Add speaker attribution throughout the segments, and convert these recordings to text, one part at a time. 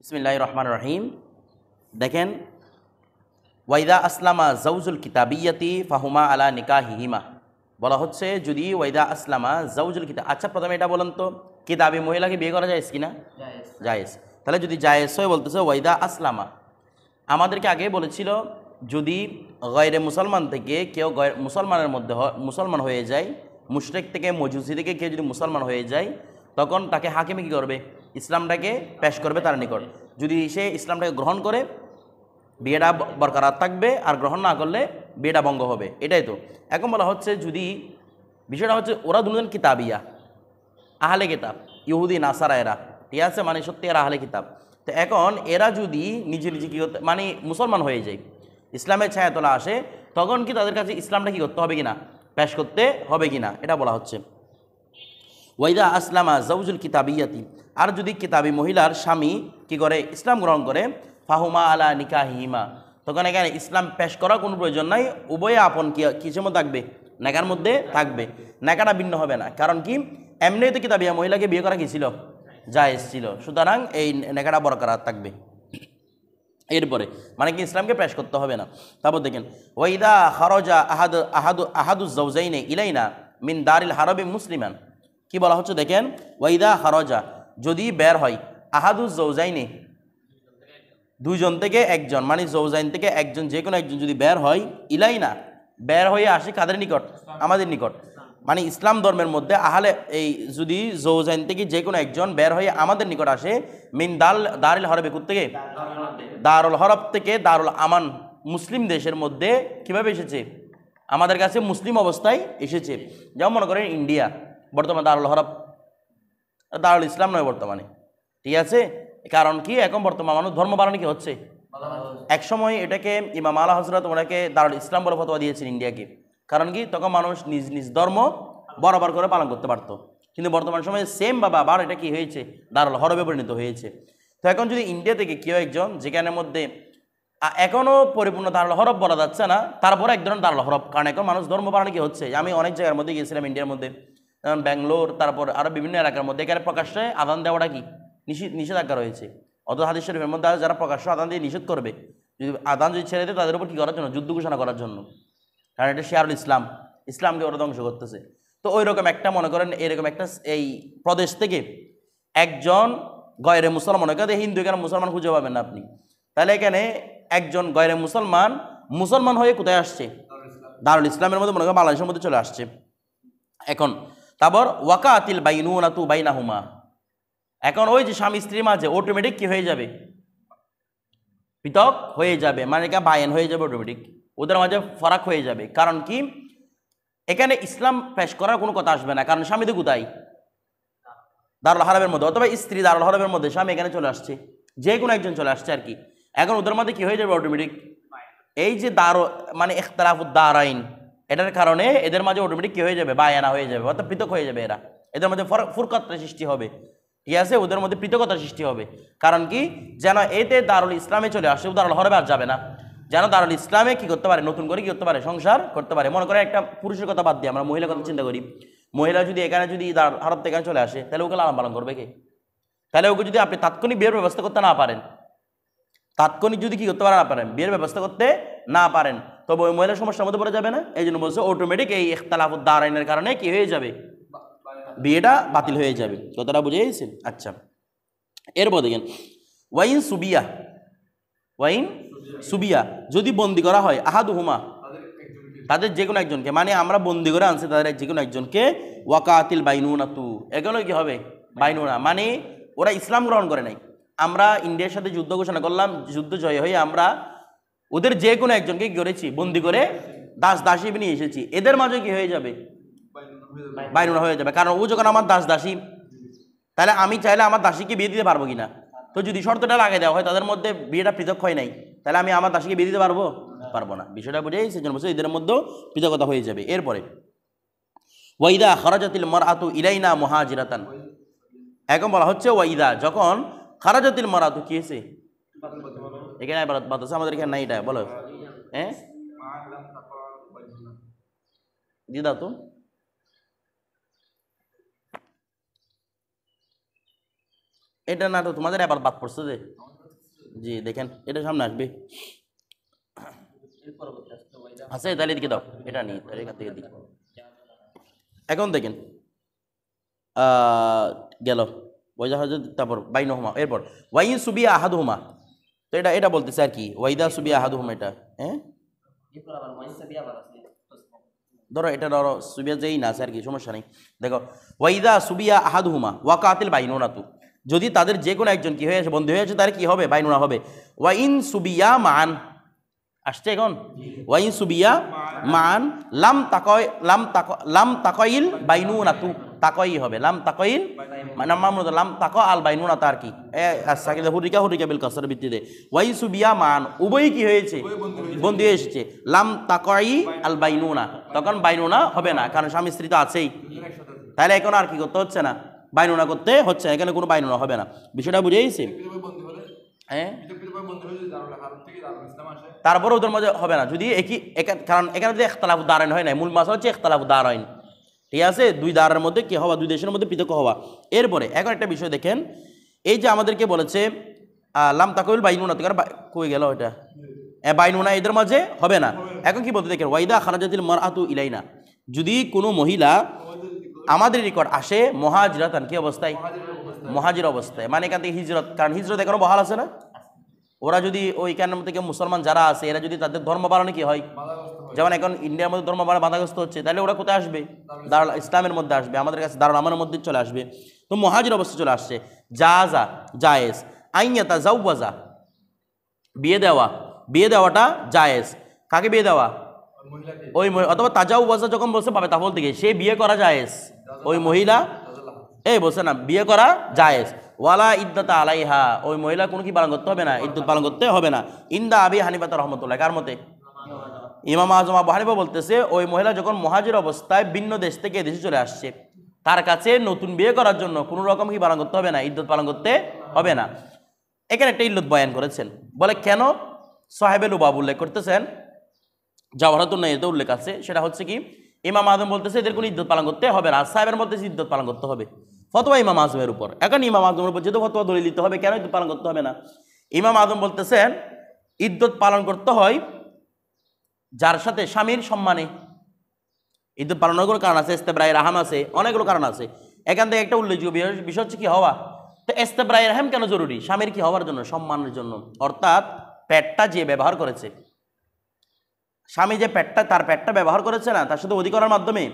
Speaker 1: বিসমিল্লাহির রহমানির রহিম। দেখেন, ওয়াইদা আসলামা জাউজুল কিতাবিয়াতি ফাহুমা আলা নিকাহিহিমা বলা হচ্ছে, যদি ওয়াইদা আসলামা জাউজুল কিতাব। আচ্ছা, প্রথমে এটা বলেন তো, কিতাবি মহিলাকে বিয়ে করা যায় কিনা? জায়েজ। তাহলে যদি জায়েজ হয়, বলতেছে ওয়াইদা আসলামা। আমাদেরকে আগে বলেছিল, যদি গয়রে মুসলমান থেকে কেউ মুসলমানের মধ্যে মুসলমান হয়ে যায়, মুশরিক থেকে মজুসি থেকে কেউ যদি মুসলমান হয়ে যায়, তখন তাকে হাকিমে কী করবে? ইসলামটাকে পেশ করবে তার নিকট। যদি সে ইসলামটাকে গ্রহণ করে, বিয়েটা বরকরার থাকবে, আর গ্রহণ না করলে বিয়েটা ভঙ্গ হবে। এটাই তো এখন বলা হচ্ছে। যদি বিষয়টা হচ্ছে, ওরা দুজন কিতাবিয়া, আহলে কিতাব, ইহুদি নাসারা এরা, ঠিক আছে, মানে সত্যি এরা আহলে কিতাব। তো এখন এরা যদি নিজে নিজে কী করতে, মানে মুসলমান হয়ে যায়, ইসলামের ছায়াতলা আসে, তখন কি তাদের কাছে ইসলামটা কী করতে হবে কিনা, পেশ করতে হবে কিনা, এটা বলা হচ্ছে। ওয়াইদা আসলামা জাউজুল কিতাবিয়াতি, আর যদি কিতাবি মহিলার স্বামী কি করে, ইসলাম গ্রহণ করে, ফাহুমা আলা নিকাহিমা, তখন এখানে ইসলাম পেশ করার কোনো প্রয়োজন নাই, উভয়ে আপন কিসের মধ্যে থাকবে, নেকার মধ্যে থাকবে, নেকাটা ভিন্ন হবে না। কারণ কি, এমনি তো কিতাবিয়া মহিলাকে বিয়ে করা কি ছিল, জায়েজ ছিল, সুতরাং এই নেকাটা বরকরার থাকবে। এরপরে মানে কি, ইসলামকে পেশ করতে হবে না। তারপর দেখেন, ওয়াইদা খারাজা আহাদু জাওজাইনি ইলাইনা মিন দারিল হারবি মুসলিমান, কি বলা হচ্ছে দেখেন, ওয়াইদা খারাজা, যদি বের হয়, আহাদু জাওজাইনি, দুইজন থেকে একজন, মানে জৌজাইন থেকে একজন, যে কোনো একজন যদি বের হয়, ইলাইনা, বের হয়ে আসে কাদের নিকট, আমাদের নিকট, মানে ইসলাম ধর্মের মধ্যে আহলে, এই যদি জৌজাইন থেকে যে কোনো একজন বের হয়ে আমাদের নিকট আসে, মিন দারুল হরবে থেকে, দারুল হরব থেকে দারুল আমান, মুসলিম দেশের মধ্যে কিভাবে এসেছে, আমাদের কাছে মুসলিম অবস্থায় এসেছে। যেমন মনে করেন ইন্ডিয়া, বর্তমানে দারুল হরব, দারুল ইসলাম নয় বর্তমানে, ঠিক আছে। কারণ কি, এখন বর্তমান মানুষ ধর্ম পালন কি হচ্ছে, এক সময় এটাকে ইমাম আলা হযরত ওনাকে দারুল ইসলাম বলে ফতোয়া দিয়েছেন ইন্ডিয়াকে। কারণ কি, তখন মানুষ নিজ নিজ ধর্ম বরাবর করে পালন করতে পারত। কিন্তু বর্তমান সময়ে সেম বাবা আবার এটা কি হয়েছে, দারুল হরবে পরিণত হয়েছে। তো এখন যদি ইন্ডিয়া থেকে কেউ একজন, যেখানের মধ্যে এখনও পরিপূর্ণ দারুল হরব বলা যাচ্ছে না, তারপরে এক ধরনের দারুল হরব, কারণ এখন মানুষ ধর্ম পালন কি হচ্ছে। আমি অনেক জায়গার মধ্যে গিয়েছিলাম ইন্ডিয়ার মধ্যে, যেমন ব্যাঙ্গালোর, তারপর আরও বিভিন্ন এলাকার মধ্যে, এখানে প্রকাশ্যে আদান দেওয়াটা কি নিষেধাজ্ঞা রয়েছে। অত হাদিস শরীফের মধ্যে যারা প্রকাশ্য আদান দিয়ে নিষেধ করবে, যদি আদান যদি ছেড়ে দেয়, তাদের উপর কী করার জন্য, যুদ্ধ ঘোষণা করার জন্য, কারণ এটা শিয়ারুল ইসলাম, ইসলামকে ওরা ধ্বংস করতেছে। তো ওই রকম একটা, মনে করেন এরকম একটা এই প্রদেশ থেকে একজন গয়রে মুসলমান, এখানে হিন্দু, এখানে মুসলমান খুঁজে পাবেন না আপনি। তাহলে এখানে একজন গয়রে মুসলমান হয়ে কোথায় আসছে, দারুল ইসলামের মধ্যে, মনে করেন বাংলাদেশের মধ্যে চলে আসছে। এখন তারপর ওয়াকাতিল বাইনুনাতু বাইনাহুমা, এখন ওই যে স্বামী স্ত্রীর মাঝে অটোমেটিক কি হয়ে যাবে, পৃথক হয়ে যাবে, মানে এটা বায়ান হয়ে যাবে অটোমেটিক, ওদের মাঝে ফারাক হয়ে যাবে। কারণ কি, এখানে ইসলাম পেশ করার কোনো কথা আসবে না, কারণ স্বামী তো কোথায়, দারুল হারামের মধ্যে, অথবা স্ত্রী দারুল হারামের মধ্যে, স্বামী এখানে চলে আসছে, যে কোনো একজন চলে আসছে আর কি। এখন ওদের মধ্যে কি হয়ে যাবে অটোমেটিক, এই যে মানে ইখতিলাফুদ দারাইন, এটার কারণে এদের মাঝে অটোমেটিক কি হয়ে যাবে, বায়ানা হয়ে যাবে, অর্থাৎ পৃথক হয়ে যাবে এরা, এদের মধ্যে ফুরকাতের সৃষ্টি হবে, ঠিক আছে, ওদের মধ্যে পৃথকতার সৃষ্টি হবে। কারণ কি, যেন এতে দারুল ইসলামে চলে আসে, দারুল হরবে আর যাবে না, যেন দারুল ইসলামে কি করতে পারে, নতুন করে কি করতে পারে, সংসার করতে পারে। মনে করে একটা পুরুষের কথা বাদ দিয়ে আমরা মহিলার কথা চিন্তা করি, মহিলা যদি এখানে যদি দারুল হরব থেকে এখানে চলে আসে, তাহলে ওকে লালন পালন করবে কে? তাহলে ওকে যদি আপনি তাৎক্ষণিক বিয়ের ব্যবস্থা করতে না পারেন, তাৎক্ষণিক যদি কি করতে না পারেন, বিয়ের ব্যবস্থা করতে না পারেন, তবে ওই মহিলার সমস্যার মধ্যে পড়ে যাবে না। এই জন্য বলছে অটোমেটিক এই ইখতিলাফুদ দারাইনের কারণে কি হয়ে যাবে, বিয়েটা বাতিল হয়ে যাবে। কথাটা বুঝে গেছেন? আচ্ছা, এরপর দেখেন, ওয়াইন সুবিয়া, যদি বন্দি করা হয়, আহাদুহুমা, তাদের যে কোনো একজনকে, মানে আমরা বন্দি করে আনছি তাদের যে কোনো একজনকে, ওয়াকাতিল বাইনুনাতু, এগুলো কি হবে, বাইনুনা, মানে ওরা ইসলাম গ্রহণ করে নাই, আমরা ইন্ডিয়ার সাথে যুদ্ধ ঘোষণা করলাম, যুদ্ধ জয় হয়ে আমরা ওদের যে কোনো একজনকে কি করেছি, বন্দি করে দাসী নিয়ে এসেছি, এদের মাঝে কি হয়ে যাবে, বাইনুনা হয়ে যাবে। কারণ ও যখন আমার দাসী, তাহলে আমি চাইলে আমার দাসীকে বিয়ে দিতে পারবো কিনা, তো যদি শর্তটা লাগিয়ে দেওয়া হয়, তাদের মধ্যে বিয়েটা পৃথক হয় নাই, তাহলে আমি আমার দাসীকে বিয়ে দিতে পারবো না। বিষয়টা বুঝেই সেজন্য বলছে এদের মধ্যেও পৃথকতা হয়ে যাবে। এরপরে ওয়াইদা খারাজাতিল মারআতু ইলাইনা মুহাজিরাতান, এখন বলা হচ্ছে ওয়াইদা, যখন খারাজাতিল মারআতু, কি হয়েছে এখানে বাতাসে, আমাদের এখানে নাই, এটা বলো, হ্যাঁ দিয়ে দাও তো, এটা না তো তোমাদের আবার বাদ পড়ছে যে, জি দেখেন এটা সামনে আসবে, আছে তাহলে এদিকে দাও, এটা নেই তাহলে এখান থেকে দিই। এখন দেখেন গেল ওয়াইদা হাজত, তারপর বাইনহুমা, এরপর ওয়াইন সুবিয়া আহাদুহুমা, তো এটা এটা বলতেছে আর কি, ওয়াইদা সুবিয়া আহাদুহুমা, এটা হ্যাঁ ধরো এটা ধরো সুবিয়া যেই না আছে আর কি, সমস্যা নেই। দেখো ওয়াইদা সুবিয়া আহাদুহুমা ওয়াকাতিল বাইনুনাতু, যদি তাদের যে কোনো একজন কি হয়েছে, বন্দী হয়েছে, তার কি হবে, বাইনুনা হবে। ওয়াইন সুবিয়া মান, আসছে এখন, ওয়াইন সুবিয়া মান লাম তাকয় লাম তাকয়িল বাইনুনাতু, তাকয়ই হবে, লাম তাকয়িল মানে মামুদ লাম তাক আল বাইনুনা, তার কি সাকিদা হুরিকা হুরিকা বিল কাসর ভিত্তিতে, ওয়াইন সুবিয়া মান উভয়ই কি হয়েছে, বন্দী হয়ে এসেছে, লাম তাকয়ি আল বাইনুনা, তখন বাইনুনা হবে না, কারণ স্বামী স্ত্রী তো আছেই, তাহলে এখন আর কি করতে হচ্ছে না, বাইনুনা করতে হচ্ছে, এখানে কোনো বাইনুনা হবে না, বিষয়টা বুঝে গেছে। হ্যাঁ তারপরে ওদের মধ্যে হবে না যদি একই, কারণ এখানে যে ইখতিলাফ দারাইন হয় না, মূল মাসলা হচ্ছে ইখতিলাফ দারাইন, ঠিক আছে, দুই দারের মধ্যে কি হওয়া, দুই দেশের মধ্যে পৃথক হওয়া। এরপরে এখন একটা বিষয় দেখেন, এই যে আমাদেরকে বলেছে লাম তাকুল বাইনুনা, তো কই গেল এটা, বাইনুনা এদের মাঝে হবে না। এখন কি বলতে দেখেন, ওয়াইদা খারাজাতিল মারআতু ইলাইনা, যদি কোনো মহিলা আমাদের নিকট আসে মুহাজিরাতান, কি অবস্থায়, মুহাজির অবস্থায়, মানে এখান থেকে হিজরত, কারণ হিজরত এখনো বহাল আছে না, ওরা যদি ওইখানের থেকে মুসলমান যারা আছে এরা যদি তাদের ধর্ম পালনে কি হয়, যেমন এখন ইন্ডিয়ার মধ্যে ধর্ম পালন বাধাগ্রস্ত হচ্ছে, তাহলে ওরা কোথায় আসবে, দারুল ইসলামের মধ্যে আসবে, আমাদের কাছে দারুল আমানের মধ্যে চলে আসবে। তো মুহাজির অবস্থা চলে আসছে, জাযা জায়েজ, আইয়াতা জাওয়াজা বিয়ে দেওয়া, বিয়ে দেওয়াটা জায়েজ, কাকে বিয়ে দেওয়া, ওই অথবা তাজাওয়াজা যখন বলছে পাবে তাহল থেকে সে বিয়ে করা জায়েজ, ওই মহিলা এই বলছে না বিয়ে করা জায়েজ, ওয়ালা ইদ্দাতা আলাইহা, ওই মহিলা কোনো কি পালন করতে হবে না, ইদ্দত পালন করতে হবে না। ইন্দা আবি হানিফা রহমতুল্লাহ, কার মতে, ইমাম আজম আবু হানিফা বলতেছে ওই মহিলা যখন মুহাজির অবস্থায় ভিন্ন দেশ থেকে দেশে চলে আসছে, তার কাছে নতুন বিয়ে করার জন্য কোনো রকম কি পালন করতে হবে না, ইদ্দত পালন করতে হবে না। এখানে একটা ইল্লত বয়ান করেছেন, বলে কেন, সাহেবে লুবাব উল্লেখ করতেছেন, জাওহারাতুন নাইতে উল্লেখ আছে, সেটা হচ্ছে কি ইমাম আজম বলতেছে এদের কোনো ইদ্দত পালন করতে হবে না, সাহেবের মধ্যে ইদ্দত পালন করতে হবে, ফতোয়া ইমাম আজমের উপর। এখন ইমাম আজমের উপর যেহেতু ফতোয়া দলিল দিতে হবে, কেন ইদ্দত পালন করতে হবে না, ইমাম আজম বলতেছেন ইদ্দত পালন করতে হয় যার সাথে স্বামীর সম্মানে, ইদ্দত পালনের কোনো কারণ আছে, ইস্তেবরাই রাহাম আছে, অনেকগুলো কারণ আছে, এখান থেকে একটা উল্লেখযোগ্য বিষয় হচ্ছে কি হওয়া, তো ইস্তেবরাই রাহাম কেন জরুরি, স্বামীর কি হওয়ার জন্য, সম্মানের জন্য, অর্থাৎ পেটটা যে ব্যবহার করেছে, স্বামী যে পেটটা তার পেটটা ব্যবহার করেছে না, তার সাথে অধিকরণের মাধ্যমে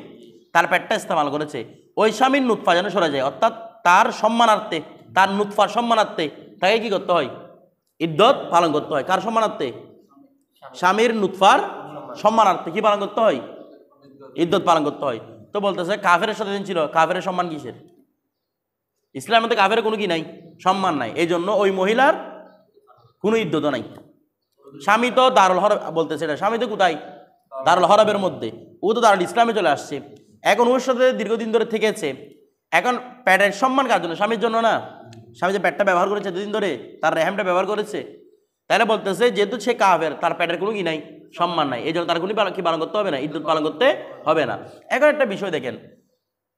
Speaker 1: তার পেটটা ইস্তেমাল করেছে, ওই স্বামীর নুৎফা যেন সরে যায়, অর্থাৎ তার সম্মানার্থে, তার নুৎফার সম্মানার্থে তাকে কি করতে হয়, ইদ্দত পালন করতে হয়, কার সম্মানার্থে, স্বামীর নুৎফার সম্মানার্থে কি পালন করতে হয়, ইদ্দত পালন করতে হয়। তো বলতেছে কাফেরের সাথে দিন ছিল, কাফেরের সম্মান কিসের, ইসলামের মধ্যে কাফের কোনো কি নাই, সম্মান নাই, এই জন্য ওই মহিলার কোনো ইদ্দত নাই। স্বামী তো দারুল হরব বলতেছে, এটা স্বামী তো কোথায়, দারুল হরবের মধ্যে, ও তো দারুল ইসলামে চলে আসছে, এখন ওর সাথে দীর্ঘদিন ধরে থেকেছে, এখন প্যাটের সম্মান কার জন্য, স্বামীর জন্য না, স্বামী যে প্যাটটা ব্যবহার করেছে দুদিন ধরে, তার রেহেমটা ব্যবহার করেছে, তাহলে বলতেছে যেহেতু সে কাফের, তার প্যাটের কোনো কি নাই, সম্মান নাই, এই জন্য তার কোনো কি পালন করতে হবে না, ইদ্দত পালন করতে হবে না। এখন একটা বিষয় দেখেন,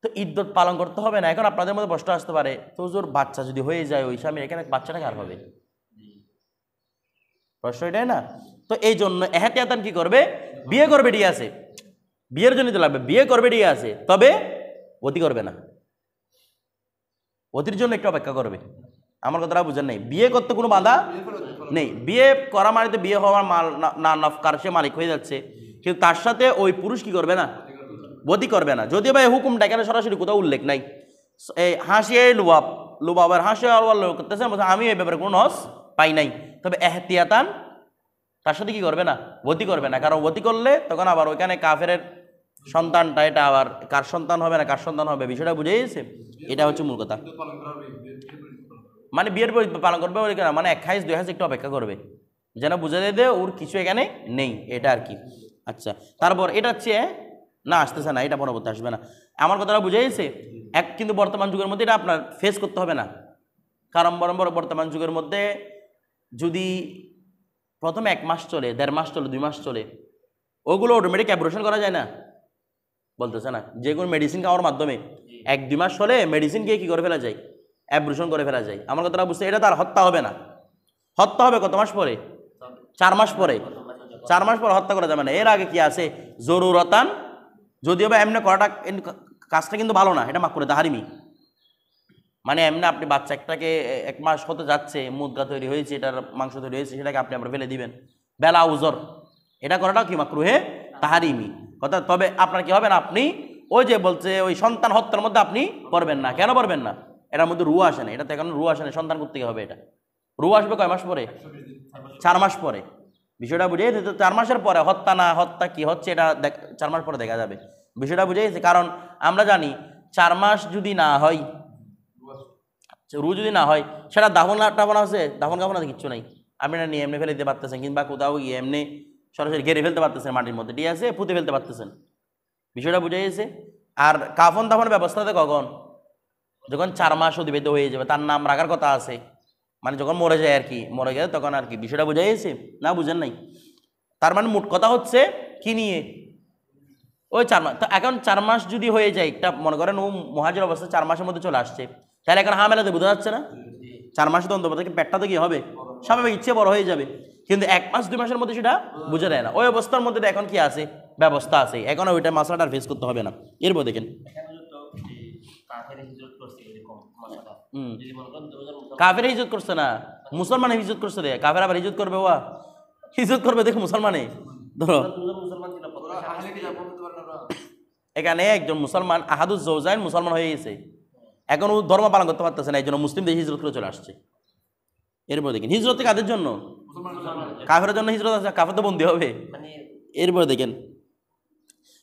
Speaker 1: তো ইদ্দত পালন করতে হবে না, এখন আপনাদের মধ্যে প্রশ্ন আসতে পারে, তো জোর বাচ্চা যদি হয়ে যায় ওই স্বামীর, এখানে বাচ্চাটা কার হবে, প্রশ্ন এটাই না। তো এই জন্য এহতিয়াতান কি করবে, বিয়ে করবে ঠিক আছে, বিয়ের জন্য তো লাগবে, বিয়ে করবে ঠিক আছে, তবে অতি করবে না, অতির জন্য একটু অপেক্ষা করবে, আমার কথাটা বুঝেন নাই, বিয়ে করতে কোনো বাধা নেই, বিয়ে করা মানে তো বিয়ে হওয়ার মাল না নফকার সে মালিক হয়ে যাচ্ছে, কিন্তু তার সাথে ওই পুরুষ কি করবে না, বদি করবে না, যদিও বা এই হুকুমটা এখানে সরাসরি কোথাও উল্লেখ নাই, এই হাসিয়ে লুবাবের হাসিয়ে করতেছেন, আমি এই ব্যাপারে কোনো নস পাই নাই, তবে এহতিয়াতান তার সাথে কি করবে না, বতি করবে না, কারণ বতি করলে তখন আবার ওইখানে কাফের সন্তানটা, এটা আবার কার সন্তান হবে না কার সন্তান হবে, বিষয়টা বুঝে গেছে, এটা হচ্ছে মূল কথা। মানে বিয়ের পালন করবে ওই মানে 1 হাইজ 2 হাইজ একটু অপেক্ষা করবে, যেন বুঝে দেয় ওর কিছু এখানে নেই, এটা আর কি। আচ্ছা তারপর এটা হচ্ছে না আসতেছে না, এটা পরবর্তী আসবে না, আমার কথাটা বুঝে গেছে। কিন্তু বর্তমান যুগের মধ্যে এটা আপনার ফেস করতে হবে না, কারণ বর্তমান যুগের মধ্যে যদি প্রথমে 1 মাস চলে, 1.5 মাস চলে, 2 মাস চলে, ওগুলো অটোমেটিক অ্যাবর্শন করা যায় না, বলতেছে না, যে কোনো মেডিসিন খাওয়ার মাধ্যমে 1-2 মাস হলে মেডিসিন খেয়ে কী করে ফেলা যায়, অ্যাব্রুশন করে ফেলা যায়। আমার কথাটা বুঝতে, এটা তার হত্যা হবে না। হত্যা হবে কত মাস পরে? 4 মাস পরে। 4 মাস পর হত্যা করা যাবে না। এর আগে কি আছে? জরুরতান, যদিও বা এমনি করাটা কাজটা কিন্তু ভালো না, এটা মাকরুহ তাহরিমি। মানে এমনি আপনি বাচ্চা একটাকে 1 মাস হতে যাচ্ছে, মুদগা তৈরি হয়েছে, এটার মাংস তৈরি হয়েছে, সেটাকে আপনি আবার ফেলে দিবেন, বেলা উজর, এটা করাটাও কি মাকরুহে তাহরিমি কথা। তবে আপনার কি হবে না, আপনি ওই যে বলছে ওই সন্তান হত্যার মধ্যে আপনি পড়বেন না। কেন পড়বেন না? এটার মধ্যে রু আসে না, এটাতে এখন রু আসে না। সন্তান করতে হবে, এটা রু আসবে কয় মাস পরে? 4 মাস পরে। বিষয়টা বুঝে গেছে তো? 4 মাসের পরে হত্যা না হত্যা কি হচ্ছে এটা 4 মাস পরে দেখা যাবে। বিষয়টা বুঝে গেছে? কারণ আমরা জানি 4 মাস যদি না হয়, রু যদি না হয়, সেটা দাফন টাফন আছে, দাফন কাফন আছে, কিচ্ছু নাই। আপনি না নিয়ে এমনি ফেলে দিতে পারতেছেন, কিংবা কোথাও গিয়ে এমনি সরাসরি ঘেরে ফেলতে পারতেছেন মাটির মধ্যে, ঠিক আছে, পুঁতে ফেলতে পারতেছেন। বিষয়টা বুঝে গেছে? আর কাফন দাফনের ব্যবস্থাতে কখন? যখন 4 মাস অতিবাহিত হয়ে যাবে, তার নাম রাখার কথা আছে, মানে যখন মরে যায় আর কি, মরে গেলে তখন আর কি। বিষয়টা বুঝে গেছে না? বুঝেন নাই? তার মানে মোট কথা হচ্ছে কি নিয়ে, ওই 4 মাস। তো এখন 4 মাস যদি হয়ে যায়, একটা মনে করেন ও মুহাজির অবস্থা 4 মাসের মধ্যে চলে আসছে, তাহলে এখন হামেলাতে বোঝা যাচ্ছে না? 4 মাসে তো অন্তত পেটটা তো কি হবে, স্বাভাবিক ইচ্ছে বড় হয়ে যাবে। কিন্তু 1 মাস 2 মাসের মধ্যে সেটা বুঝে দেয় না। ওই অবস্থার মধ্যে এখন কি আছে? ব্যবস্থা আছে। এখন ওইটা মাসলাটা আর ফেস করতে হবে না। এরপর দেখেন কাফের হিজত করছে না, মুসলমান হিজত করছে রে। কাফের আবার হিজত করবে, ওয়া হিজত করবে দেখো মুসলমানে। ধরো এখানে একজন মুসলমান আহাদুজ জৌজাইন মুসলমান হয়ে গেছে, এখন ও ধর্ম পালন করতে পারতেছে না, এই জন্য মুসলিম দেশে হিজরত করে চলে আসছে। এরপর দেখেন হিজরত কাদের জন্য? কাফের জন্য হিজরত আছে, কাফের তো বন্দী হবে। এরপর দেখেন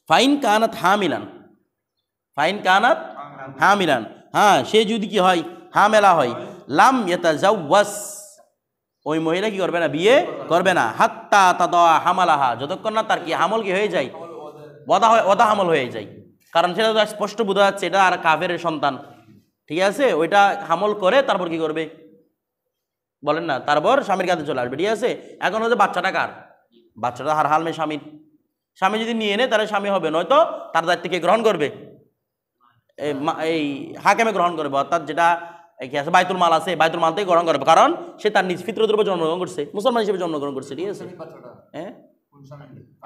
Speaker 1: ফাইন কানাত হামিলান, ফাইন কানাত হামিলান, হ্যাঁ সে যদি কি হয়, হামেলা হয়, লাম ইয়াতাজাওয়াজ, ওই মহিলা কি করবে না? বিয়ে করবে না। হাত্তা তাদা হামালাহা, যতক্ষণ না তার কি হামল কি হয়ে যায়, ওদা হামল হয়ে যায়। কারণ সেটা তো স্পষ্ট বোঝা যাচ্ছে এটা আর কাফের সন্তান, ঠিক আছে। ওইটা হামল করে তারপর কি করবে বলেন না? তারপর স্বামীর কাছে চলে আসবে, ঠিক আছে। এখন হচ্ছে বাচ্চাটা কার? বাচ্চাটা হার হাল মেয়ে স্বামীর। স্বামী যদি নিয়ে নেয় তাহলে স্বামী হবে, নয়তো তার দায়িত্বকে গ্রহণ করবে, এই হাকেমে গ্রহণ করবে, অর্থাৎ যেটা কি আছে বাইতুল মাল আছে, বাইতুল মাল থেকে গ্রহণ করবে, কারণ সে তার নিজ ফিতরতের উপর জন্মগ্রহণ করছে, মুসলমান হিসেবে জন্মগ্রহণ করছে, ঠিক আছে। হ্যাঁ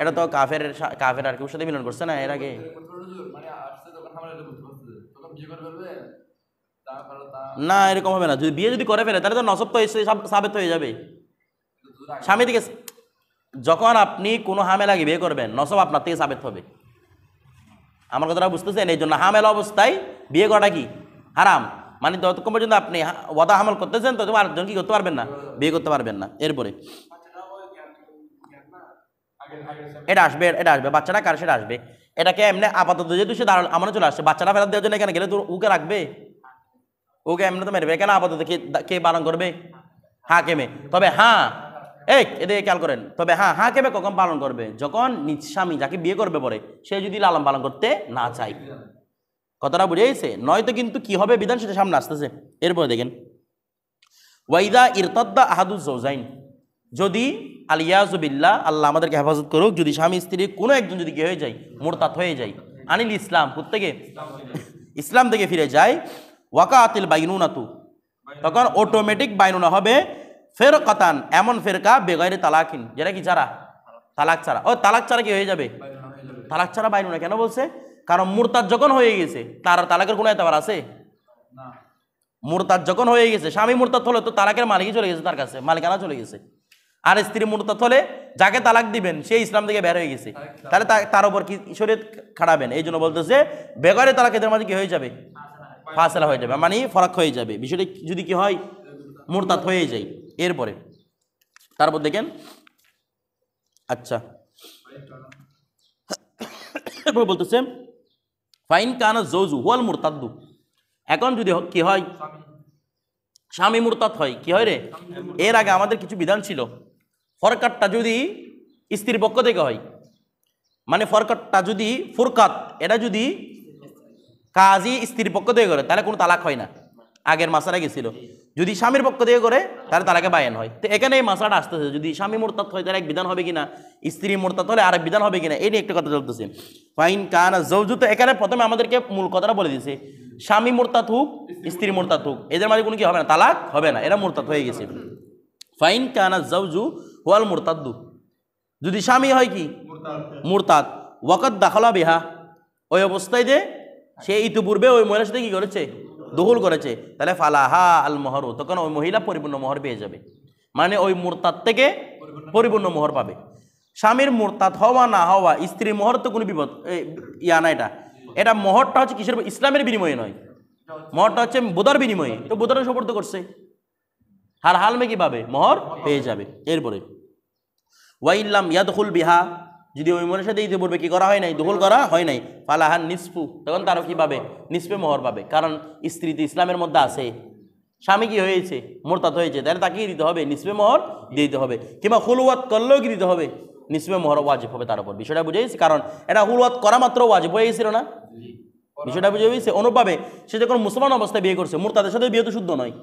Speaker 1: এটা তো কাফের কাফের আর কেউ সাথে মিলন করছে না এর আগে। না এরকম হবে না, যদি বিয়ে যদি করে ফেলে তাহলে তো নসব তো সাবেত হয়ে যাবে স্বামী থেকে। যখন আপনি কোনো হামেলাকে বিয়ে করবেন, নসব আপনার থেকে সাবেত হবে। আমার কথাটা বুঝতেছেন? এই জন্য হামেলা অবস্থায় বিয়ে করাটা কি হারাম, মানে যতক্ষণ পর্যন্ত আপনি ওয়াদা হামল করতেছেন ততক্ষণ আরেকজন কি করতে পারবেন না, বিয়ে করতে পারবেন না। এরপরে এটা আসবে, এটা আসবে, বাচ্চাটা কার সেটা আসবে। এটাকে এমনি আপাতত যেহেতু সে দাঁড়াল আমার চলে আসছে, বাচ্চাটা ফেরত দেওয়ার জন্য এখানে গেলে তো ওকে রাখবে, ওকে এমনি তো মেরবে। এখানে আপাতত কে পালন করবে? হাকেমে। তবে হ্যাঁ এদিকে খেয়াল করেন, তবে হ্যাঁ হাকেমে কখন পালন করবে? যখন নিজ স্বামী যাকে বিয়ে করবে পরে সে যদি লালন পালন করতে না চায়। কথাটা বুঝে গেছে? নয়তো কিন্তু কি হবে বিধান সেটা সামনে আসতেছে। এরপরে দেখেন ওয়াইদা ইরতাদ্দা আহাদুজ জৌজাইন, যদি আলিয়াযু বিল্লাহ, আল্লাহ আমাদেরকে হেফাজত করুক, যদি স্বামী স্ত্রী কোনো একজন যদি কি হয়ে যায়, মুরতাদ হয়ে যায়, আনিল ইসলাম, কোত্থেকে? ইসলাম থেকে ফিরে যায়, ওয়াকাতিল বাইনুনাতু, তখন অটোমেটিক বাইনুনা হবে, ফেরকাতান, এমন ফেরকা বেগাইরে তালাকিন, যেটা কি ছাড়া, তালাক ছাড়া। ও তালাক ছাড়া কি হয়ে যাবে? তালাক ছাড়া বাইনুনা কেন বলছে? কারণ মুরতাদ যখন হয়ে গেছে তার তালাকের কোনো এতবার আছে? মুরতাদ যখন হয়ে গেছে, স্বামী মুরতাদ হলে তো তালাকের মালিকই চলে গেছে, তার কাছে মালিকানা চলে গেছে। আর স্ত্রী মুরতাদ হলে যাকে তালাক দিবেন সে ইসলাম থেকে বের হয়ে গেছে, তাহলে তার উপর কি শরীয়ত খাটাবেন? এই জন্য বলতেছে বেগারে তালাক এদের মাঝে কি হয়ে যাবে, ফাসলা হয়ে যাবে, মানে ফরাক হয়ে যাবে বিষয়টা যদি কি হয়, মুরতাদ হয়ে যায়। এরপরে তারপর দেখেন, আচ্ছা এরপর বলতেছে ফাইন কানা জৌজু হুয়াল মুরতাদ্দু, এখন যদি কি হয়, স্বামী মুরতাদ হয়, কি হয় রে? এর আগে আমাদের কিছু বিধান ছিল, ফরকাতটা যদি স্ত্রীর পক্ষ থেকে হয়, মানে ফরকাতটা যদি ফুরকাত এটা যদি কাজী স্ত্রীর পক্ষ থেকে করে তাহলে কোনো তালাক হয় না, আগের মাসালা গেছিল। যদি স্বামীর পক্ষ থেকে করে তাহলে তালাকে বায়ান হয়। তো এখানে এই মাসালাটা আসতেছে, যদি স্বামী মুরতাদ হয় তাহলে এক বিধান হবে কিনা, স্ত্রী মুরতাদ হলে আরেক বিধান হবে কিনা, এই নিয়ে একটা কথা চলতেছে। ফাইন কানা জৌজু, তো এখানে প্রথমে আমাদেরকে মূল কথাটা বলে দিয়েছে, স্বামী মুরতাদ হোক স্ত্রী মুরতাদ হোক, এদের মাঝে কোনো কি হবে না, তালাক হবে না, এরা মুরতাদ হয়ে গেছে। ফাইন কানা জাওজু ওয়াল মুরতাদ্দু, যদি স্বামী হয় কি মুরতাদ, ওয়াকাত দাখালা বিহা, ওই অবস্থায় যে সে ইতিপূর্বে ওই মহিলার সাথে কি করেছে, দখল করেছে, তাহলে ফালাহা আল মোহর, তখন ওই মহিলা পরিপূর্ণ মোহর পেয়ে যাবে, মানে ওই মুরতাদ থেকে পরিপূর্ণ মোহর পাবে। স্বামীর মুরতাদ হওয়া না হওয়া, স্ত্রীর মোহর তো কোনো বিপদ ইয়া না, এটা মোহরটা হচ্ছে কিসের, ইসলামের বিনিময়ে নয়, মোহরটা হচ্ছে বোধার বিনিময়ে, তো বোধার সুপর্দ করছে, হার হাল মে কি পাবে, মোহর পেয়ে যাবে। এরপরে ওয়াইল্লাম ইয়াদখুল বিহা, যদি ওই মহিলার সাথে ইতিপূর্বে কি করা হয় নাই, দখল করা হয় নাই, ফালাহান নিসফু, তখন তারও কি পাবে, নিসফে মোহর পাবে, কারণ স্ত্রী তো ইসলামের মধ্যে আছে, স্বামী কি হয়েছে, মুরতাদ হয়েছে, তাহলে তাকে দিতে হবে, নিসফে মোহর দিয়ে দিতে হবে, কিংবা হুলওয়াত করলেও কি দিতে হবে, নিসফে মোহর ওয়াজিব হবে তার উপর। বিষয়টা বুঝে গেছি, কারণ এটা হুলওয়াত করা মাত্র ওয়াজিব হয়ে গেছিল না, বিষয়টা বুঝে গেছে। অনুভাবে সে যখন মুসলমান অবস্থায় বিয়ে করছে, মুরতাদের সাথে বিয়ে তো শুদ্ধ নয়,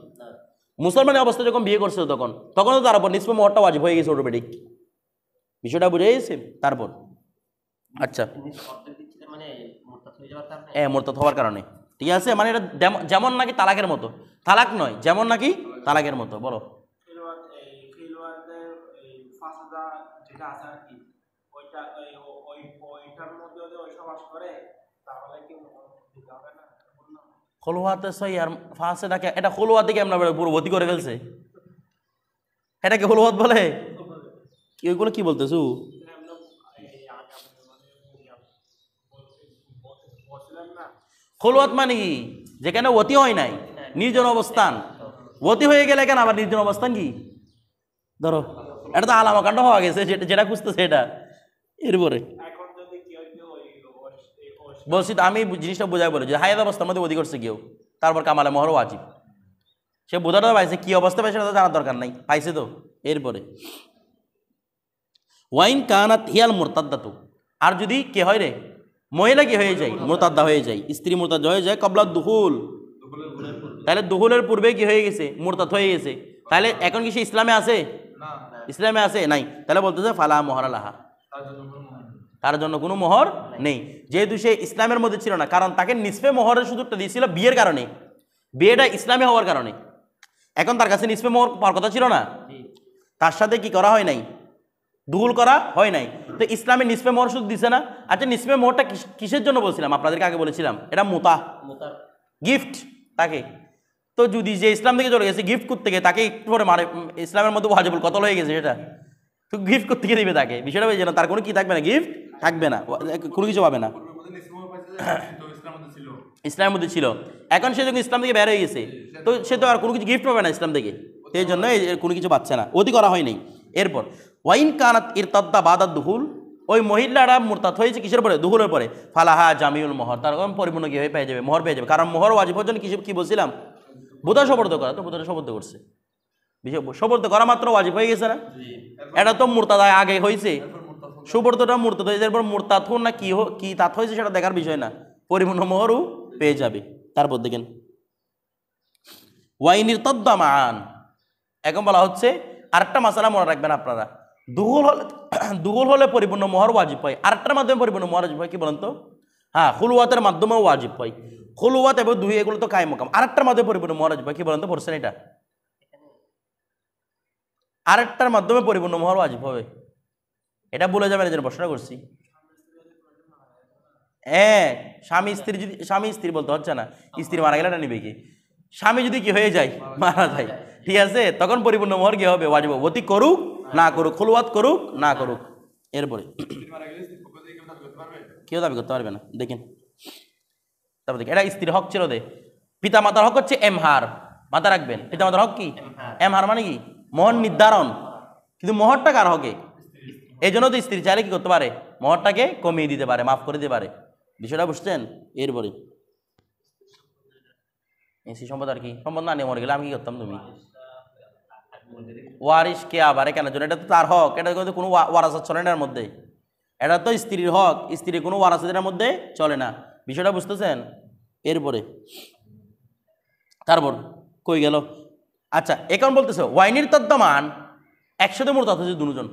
Speaker 1: মুসলমানের অবস্থায় যখন বিয়ে করছে তখনও তার উপর নিসফে মোহরটা ওয়াজিব হয়ে গেছে অটোমেটিক, বিষয়টা বুঝে গেছে। তারপর আচ্ছা মুরতাদ হওয়ার কারণে, ঠিক আছে, মানে এটা যেমন নাকি তালাকের মতো, তালাক নয়, যেমন নাকি তালাকের মতো। বলো খোলোয়াতে সই আর ফাঁসেটাকে, এটা খোলোয়াতে কি আমরা পূর্ববর্তী করে ফেলছে, এটাকে খোলোয়াত বলে, কি ওইগুলো কি বলতেছো, খোলোয়াত মানে কি, যেখানে অতি হয় নাই, নির্জন অবস্থান, অতি হয়ে গেলে কেন আবার নির্জন অবস্থান কি, ধরো এটা তো আলামাকাণ্ড হওয়া গেছে, যেটা খুঁজতেছে এটা। এরপরে বলছি তো আমি জিনিসটা বোঝাই বলে, যে হায়াত অবস্থার মধ্যে অতি করছে কেউ, তারপর কামালে মোহর ওয়াজিব, সে বোঝাটা পাইছে, কি অবস্থা পাইছে সেটা জানার দরকার নাই, পাইছে তো। এরপরে ওয়াইন কানাত হিয়াল মুরতাদ্দাতু, আর যদি কে হয় রে, মহিলা কি হয়ে যায়, মুরতাদ্দা হয়ে যায়, স্ত্রী মুরতাদ হয়ে যায় কবলা দুহুল, তাহলে দুহুলের পূর্বে কি হয়ে গেছে, মুরতাদ হয়ে গেছে, তাহলে এখন কি সে ইসলামে আছে, ইসলামে আছে নাই, তাহলে বলতেছে ফালা মোহর আলাহা, তার জন্য কোনো মোহর নেই, যেহেতু সে ইসলামের মধ্যে ছিল না, কারণ তাকে নিসফে মোহরের সুযোগটা দিয়েছিল বিয়ের কারণে, বিয়েটা ইসলামে হওয়ার কারণে, এখন তার কাছে নিসফে মোহর পাওয়ার কথা ছিল না, তার সাথে কি করা হয় নাই, দুহুল করা হয় নাই, তো ইসলামে নিসফে মোহর সুযোগ দিছে না। আচ্ছা নিসফে মোহরটা কিসের জন্য বলছিলাম, আপনাদেরকে আগে বলেছিলাম, এটা মুতা, গিফট তাকে, তো যদি যে ইসলাম থেকে চলে গেছে গিফট করতে গিয়ে তাকে একটু পরে মারে, ইসলামের মধ্যে ওয়াজিবুল কতল হয়ে গেছে সেটা, তো গিফট করতে গিয়ে দিবে তাকে, বিষয়টা বুঝে না, তার কোনো কি থাকবে না, গিফট থাকবে না, কোনো কিছু পাবে না, ইসলামের মধ্যে ছিল, এখন সে যখন ইসলাম থেকে বের হয়ে গেছে, তো সে তো আর কোনো কিছু গিফট পাবে না ইসলাম থেকে, এই জন্য কোনো কিছু পাচ্ছে না, অতি করা হয় নাই। এরপর ওয়াইন কানাত ইরতাদ্দা বাদাত দুহুল, ওই মহিলারা মুরতাদ হয়েছে কিসের পরে, দুহুলের পরে, ফালাহা জামিউল মোহর, তার পরিপূর্ণ কি হয়ে পেয়ে যাবে, মোহর পেয়ে যাবে, কারণ মোহর ওয়াজিব হওয়ার জন্য কি বলছিলাম, বোধা সবর্দ করা, তো বোধা সবর্দ করছে, বিষয় সবর্দ করা মাত্র ওয়াজিব হয়ে গেছে না, এটা তো মুরতাদ আগে হয়েছে, সুবর্দটা মুরতাদ হয়েছে, এরপর মুরতাদ হন না কি তাত হয়েছে সেটা দেখার বিষয় না, পরিপূর্ণ মোহরও পেয়ে যাবে। তারপর দেখেন ওয়াইনির তদ্দামান, এখন বলা হচ্ছে আরেকটা মাসালা মনে রাখবেন আপনারা, দুহুল হলে পরিপূর্ণ মোহর ওয়াজিব হয়, আরেকটার মাধ্যমে পরিপূর্ণ মোহর ওয়াজিব হয়, কি বলেন তো, হ্যাঁ খুলওয়াতের মাধ্যমেও ওয়াজিব হয়, খুলওয়াত এবং দুই এগুলো তো কায়েম মাকাম, আরেকটার মাধ্যমে পরিপূর্ণ মোহর ওয়াজিব হয়, কি বলেন তো, পড়ছেন এটা, আরেকটার মাধ্যমে পরিপূর্ণ মোহর ওয়াজিব হবে, এটা বলে যাবেন, এই জন্য প্রশ্ন করছি। হ্যাঁ স্বামী স্ত্রী, যদি স্বামী স্ত্রী বলতে হচ্ছে না, স্ত্রী মারা গেলে এটা নিবে কি, স্বামী যদি কি হয়ে যায়, মারা যায়, ঠিক আছে, তখন পরিপূর্ণ মোহর কি হবে, ওয়াজিব, অতি করুক না করুক, খুলওয়াত করুক না করুক। এরপরে কেউ দাবি করতে পারবে না, দেখেন তারপর দেখেন, এটা স্ত্রীর হক ছিল, পিতা মাতার হক হচ্ছে এমহার, মাথা রাখবেন, পিতা মাতার হক কি এমহার, মানে কি মোহর নির্ধারণ, কিন্তু মোহরটা কার হকে, এই জন্য তো স্ত্রী চাইলে কি করতে পারে, মোহরটাকে কমিয়ে দিতে পারে, মাফ করে দিতে পারে, বিষয়টা বুঝছেন। এরপরে এসি সম্পদ আর কি, সম্পদ না নিয়ে মরে গেলে আমি কি করতাম, তুমি ওয়ারিশ কে আবার কেন জন্য, এটা তো তার হক, এটা কিন্তু কোনো ওয়ারাসাত চলে না এর মধ্যে, এটা তো স্ত্রীর হক, স্ত্রীর কোনো ওয়ারাসাতের মধ্যে চলে না, বিষয়টা বুঝতেছেন। এরপরে তারপর কই গেল, আচ্ছা এখন বলতেছে ওয়াইনির তদ্দামান, একসাথে মুরতাদ হয়েছে দুজন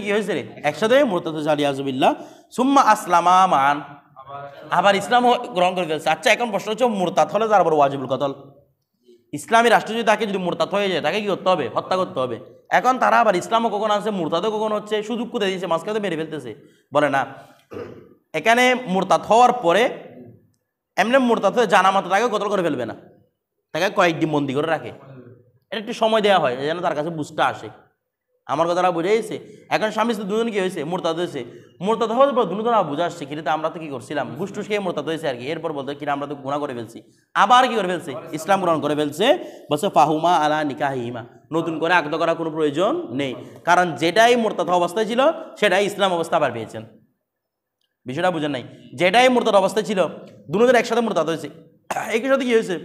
Speaker 1: কি হয়েছে রে, একসাথে মুরতাদ হয়েছে, আলিয়াজুবিল্লাহ, সুম্মা আসলামা মান, আবার ইসলাম গ্রহণ করে ফেলছে। আচ্ছা, এখন প্রশ্ন হচ্ছে মুরতাদ হলে তার আবার ওয়াজিবুল কতল। ইসলামী রাষ্ট্র যদি তাকে যদি মুরতাদ হয়ে যায় তাকে কি করতে হবে? হত্যা করতে হবে। এখন তারা আবার ইসলামও কখন আছে, মুরতাদও কখন হচ্ছে, সুযোগ কোথায় দিয়েছে, মাঝখানে মেরে ফেলতেছে। বলে না, এখানে মুরতাদ হওয়ার পরে এমনি মুরতাদ হয়ে জানা মতো তাকে কতল করে ফেলবে না, তাকে কয়েকদিন বন্দি করে রাখে, এটা একটু সময় দেওয়া হয় যেন তার কাছে বুঝতে আসে। আমার কথাটা বুঝে গেছে? এখন স্বামী স্ত্রী দুজন কি হয়েছে? মুরতাদ হয়েছে। মুরতাদ হওয়ার পর দুজন বুঝে আসছে, কিন্তু আমরা তো কি করছিলাম, ঘুষটুস খেয়ে মুরতাদ হয়েছে আর কি। এরপর বলতে কিনা আমরা তো গুনাহ করে ফেলছি, আবার কি করে ফেলছে, ইসলাম গ্রহণ করে ফেলছে। বলছে ফাহুমা আলা নিকাহিহিমা, নতুন করে আকদ করার কোনো প্রয়োজন নেই, কারণ যেটাই মুরতাদ অবস্থায় ছিল সেটাই ইসলাম অবস্থা আবার পেয়েছেন। বিষয়টা বুঝেন নাই? যেটাই মুরতাদ অবস্থায় ছিল দুজনের একসাথে মুরতাদ হয়েছে, একই সাথে কি হয়েছে,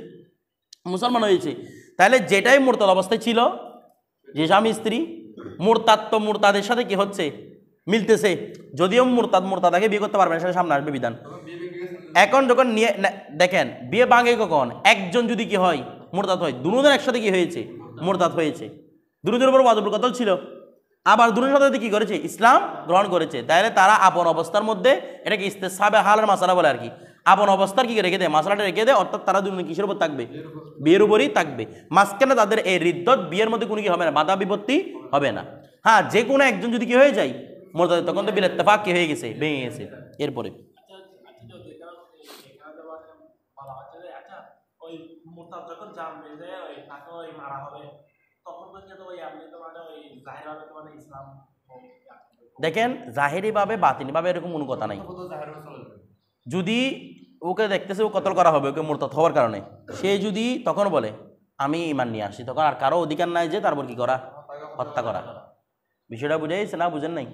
Speaker 1: মুসলমান হয়েছে। তাহলে যেটাই মুরতাদ অবস্থায় ছিল, যে স্বামী স্ত্রী, মুরতাদ তো মুরতাদের সাথে কি হচ্ছে, মিলতেছে। যদিও মুরতাদাকে বিয়ে করতে পারবে না, সেটা সামনে আসবে বিধান। এখন যখন নিয়ে দেখেন বিয়ে ভাঙে কখন, একজন যদি কি হয় মুরতাদ হয়, দুজনের একসাথে কি হয়েছে, মুরতাদ হয়েছে। দুজনের উপর ওয়াজিবুল কতল ছিল, আবার দুজনের সাথে কি করেছে, ইসলাম গ্রহণ করেছে। তাহলে তারা আপন অবস্থার মধ্যে, এটাকে ইস্তেসাবে হালের মাসালা বলে আর কি, আপন অবস্থার কি রেখে দেয়, মাসালাটা রেখে দেয়। অর্থাৎ তারা দুজন কিসের উপর থাকবে, বিয়ের উপরই থাকবে। মাঝখানে তাদের এই রিদ্দত বিয়ের মধ্যে কোনো কি হবে না, বাধা বিপত্তি হবে না। হ্যাঁ, যে কোনো একজন যদি কি হয়ে যায় মোরতাদ, তখন তো বিল ইত্তেফাক কি হয়ে গেছে, ভেঙে গেছে। এরপরে দেখেন জাহেরিভাবে বাতিনিভাবে এরকম কোনো কথা নাই। যদি ওকে দেখতেছে ও কতল করা হবে ওকে মুরতাদ হওয়ার কারণে, সে যদি তখন বলে আমি ঈমান নিয়ে আসি, তখন আর কারো অধিকার নাই যে তারপর কি করা, হত্যা করা। বিষয়টা বুঝে গেছে না, বুঝেন নাই?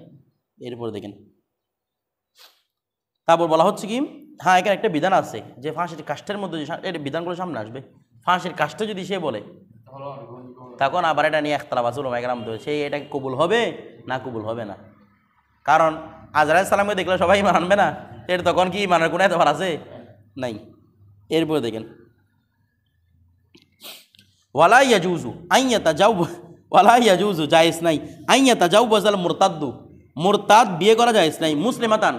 Speaker 1: এরপরে দেখেন তারপর বলা হচ্ছে কি, হ্যাঁ এখানে একটা বিধান আছে যে ফাঁসির কাষ্ঠের মধ্যে, এর বিধানগুলো সামনে আসবে। ফাঁসির কাষ্ঠে যদি সে বলে, তখন আবার এটা নিয়ে একতলাফ আছে উলামায়ে কেরাম মধ্যে, সে এটা কবুল হবে না কবুল হবে না। কারণ আজর আলাইহিস সালামকে দেখলে সবাই মানবে না, এর তখন কি মানার কোনো এতবার আছে নাই। এরপরে দেখেন ওয়ালা ইয়াজুজু আইয়াতা যাও, ওয়ালা ইয়াজুজু জায়েজ নাই, আইয়াতা যাও বজাল মুরতাদ্দু, মুরতাদ বিয়ে করা জায়েজ নাই, মুসলিমাতান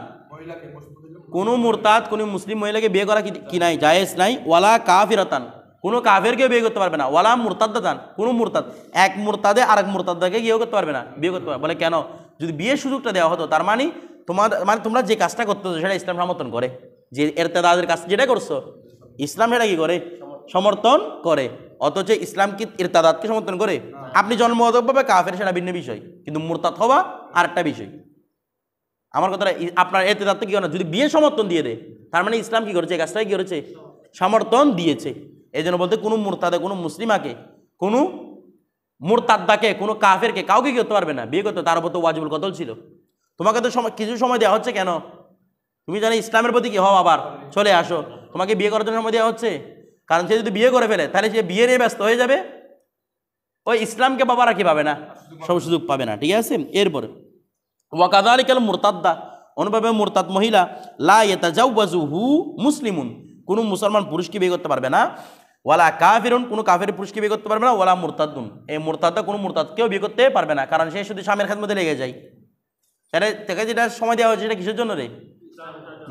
Speaker 1: কোনো মুরতাদ কোনো মুসলিম মহিলাকে বিয়ে করা কি নাই, জায়েজ নাই। ওয়ালা কাফিরাতান কোনো কাফেরকেও বিয়ে করতে পারবে না। ওয়ালা মুরতাদ্দাতান কোনো মুরতাদ এক মুরতাদে আরেক মুরতাদকে বিয়ে করতে পারবে না, বিয়ে করতে পারবে। বলে কেন? যদি বিয়ের সুযোগটা দেওয়া হতো, তার মানে তোমরা যে কাজটা করতেছো সেটা ইসলাম সমর্থন করে, যে ইরতাদাদের কাজ যেটা করছো ইসলাম সেটা কি করে, সমর্থন করে। অথচ ইসলাম কি ইরতাদাদকে সমর্থন করে? আপনি জন্মগতভাবে কাফের সেটা ভিন্ন বিষয়, কিন্তু মুরতাদ হওয়া আরেকটা বিষয়। আমার কথাটা আপনার ইরতাদাদকে কি হয় না, যদি বিয়ে সমর্থন দিয়ে দেয় তার মানে ইসলাম কি করেছে, এই কাজটাই কি করেছে, সমর্থন দিয়েছে। এই জন্য বলতে কোনো মুরতাদে কোনো মুসলিমাকে কোনো মুরতাদ্দাকে কোনো কাফেরকে কাউকে কি করতে পারবে না, বিয়ে করতে। তার উপর তো ওয়াজিবুল কতল ছিল। তোমাকে তো কিছু সময় দেওয়া হচ্ছে, কেন? তুমি জানো ইসলামের প্রতি কি হও, আবার চলে আসো, তোমাকে বিয়ে করার জন্য সময় দেওয়া হচ্ছে। কারণ সে যদি বিয়ে করে ফেলে তাহলে সে বিয়ে নিয়ে ব্যস্ত হয়ে যাবে, ওই ইসলামকে বাবারা কি পাবে না, সব সুযোগ পাবে না। ঠিক আছে? এরপরে ওয়াকাযালিকাল মুরতাদ্দা, অনুভাবে মুরতাদ মহিলা লা ইয়াতাজাওয়াজুহু মুসলিমুন, কোনো মুসলমান পুরুষকে বিয়ে করতে পারবে না। ওয়ালা কাফিরুন, কোনো কাফের পুরুষকে বিয়ে করতে পারবে না। ওয়ালা মুরতাদুন, এই মুরতাদা কোনো মুরতাদকেও বিয়ে করতে পারবে না, কারণ সে শুধু স্বামীর খেদমতে লেগে যায়। তাহলে তাকে যেটা সময় দেওয়া হয়েছে সেটা কিসের জন্য রে?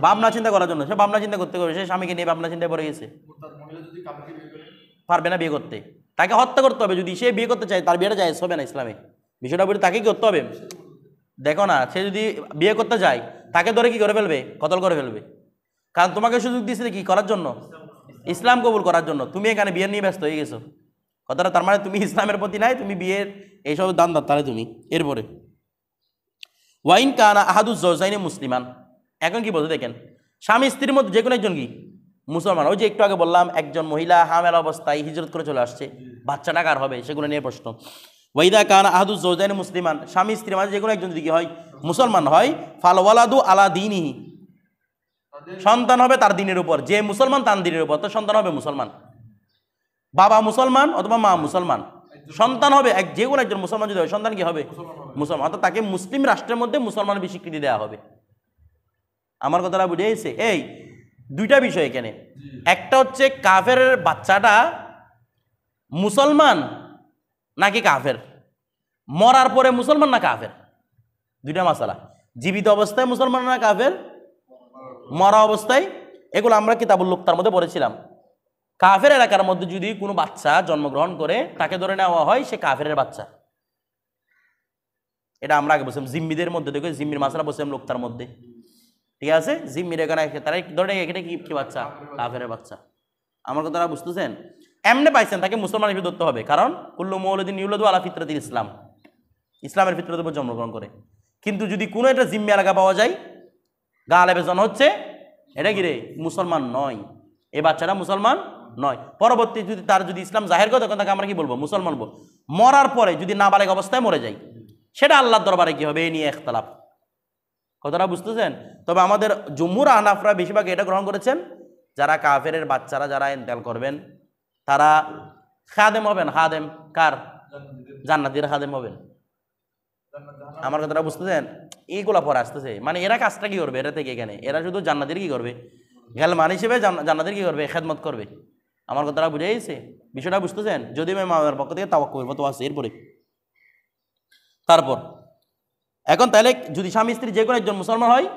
Speaker 1: ভাবনা চিন্তা করার জন্য। সে ভাবনা চিন্তা করতে করবে, সে স্বামীকে নিয়ে ভাবনা চিন্তায় পড়ে গেছে, পারবে না বিয়ে করতে। তাকে হত্যা করতে হবে। যদি সে বিয়ে করতে চায় তার বিয়েটা জায়েজ হবে না ইসলামে। বিষয়টা বলে তাকে কি করতে হবে? দেখো না, সে যদি বিয়ে করতে যায় তাকে ধরে কি করে ফেলবে, কতল করে ফেলবে। কারণ তোমাকে সুযোগ দিয়েছে কি করার জন্য, ইসলাম কবুল করার জন্য। তুমি এখানে বিয়ের নিয়ে ব্যস্ত হয়ে গেছো, কথাটা তার মানে তুমি ইসলামের প্রতি নাই, তুমি বিয়ের এইসব দান দাত্তারে তুমি। এরপরে ওয়াইন কানা আহাদুজ জাওজাইনি মুসলিমান, এখন কি বলতে দেখেন, স্বামী স্ত্রীর মধ্যে যে কোনো একজন কি মুসলমান। ওই যে একটু আগে বললাম একজন মহিলা হামেলা অবস্থায় হিজরত করে চলে আসছে, বাচ্চাটা কার হবে সেগুলো নিয়ে প্রশ্ন। ওয়াইদা কানা আহাদুজ জাওজাইনি মুসলিমান, স্বামী স্ত্রীর মাঝে যে কোনো একজন যদি কি হয় মুসলমান হয়, ফাল ওয়ালাদু আলা দীনিহি, সন্তান হবে তার দিনের উপর। যে মুসলমান তার দিনের উপর, তো সন্তান হবে মুসলমান। বাবা মুসলমান অথবা মা মুসলমান, সন্তান হবে যে কোনো একজন মুসলমান যদি হয়, সন্তান কি হবে মুসলমান, অর্থাৎ তাকে মুসলিম রাষ্ট্রের মধ্যে মুসলমানের স্বীকৃতি দেওয়া হবে। আমার কথাটা বুঝে গেছে? এই দুইটা বিষয় এখানে, একটা হচ্ছে কাফের বাচ্চাটা মুসলমান নাকি কাফের, মরার পরে মুসলমান না কাফের, দুইটা মাসালা। জীবিত অবস্থায় মুসলমান না কাফের, মরা অবস্থায়, এগুলো আমরা কিতাবুল লুক্তার মধ্যে পড়েছিলাম। কাফের এলাকার মধ্যে যদি কোনো বাচ্চা জন্মগ্রহণ করে তাকে ধরে নেওয়া হয় সে কাফেরের বাচ্চা। এটা আমরা আগে বলছিলাম জিম্মিদের মধ্যে, দেখো জিম্মির মাসালা বলছিলাম লোকতার মধ্যে, ঠিক আছে। জিম্মির এখানে তারা ধরে এখানে কি বাচ্চা, কাফেরের বাচ্চা। আমার কথাটা বুঝতেছেন? এমনি পাইছেন তাকে মুসলমান হিসেবে ধরতে হবে, কারণ কুল্লু মৌলুদিন ইউলাদু আলা ফিতরাতিল ইসলাম, ইসলামের ফিতরতের উপর জন্মগ্রহণ করে। কিন্তু যদি কোনো একটা জিম্মি এলাকা পাওয়া যায়, গালেবে জন হচ্ছে এটা কি রে, মুসলমান নয়, এই বাচ্চাটা মুসলমান নয়। পরবর্তী যদি তার যদি ইসলাম জাহের করে তখন তাকে আমরা কি বলবো, মুসলমান বলবো। মরার পরে যদি নাবালেগ অবস্থায় মরে যায়, সেটা আল্লাহর দরবারে কি হবে, এই নিয়ে ইখতিলাফ। কথাটা বুঝতেছেন? তবে আমাদের জুমহুর আহনাফরা বেশিরভাগ এটা গ্রহণ করেছেন, যারা কাফেরের বাচ্চারা যারা ইন্তেকাল করবেন তারা খাদেম হবেন। খাদেম কার? জান্নাতীর খাদেম হবেন। আমার কথাটা বুঝতেছেন? এইগুলা পরে আসতেছে, মানে এরা কাজটা কি করবে, এরা থেকে এখানে এরা শুধু জান্নাতের কি করবে, গেলমান হিসেবে জান্নাতের কি করবে, খেদমত করবে। আমার কথাটা বুঝে গেছে? বিষয়টা বুঝতেছেন? যদি আমি আমার পক্ষ থেকে তাওয়াক্কুল মতো আছে। এরপরে তারপর এখন তাহলে যদি স্বামী স্ত্রী যে কোনো একজন মুসলমান হয়,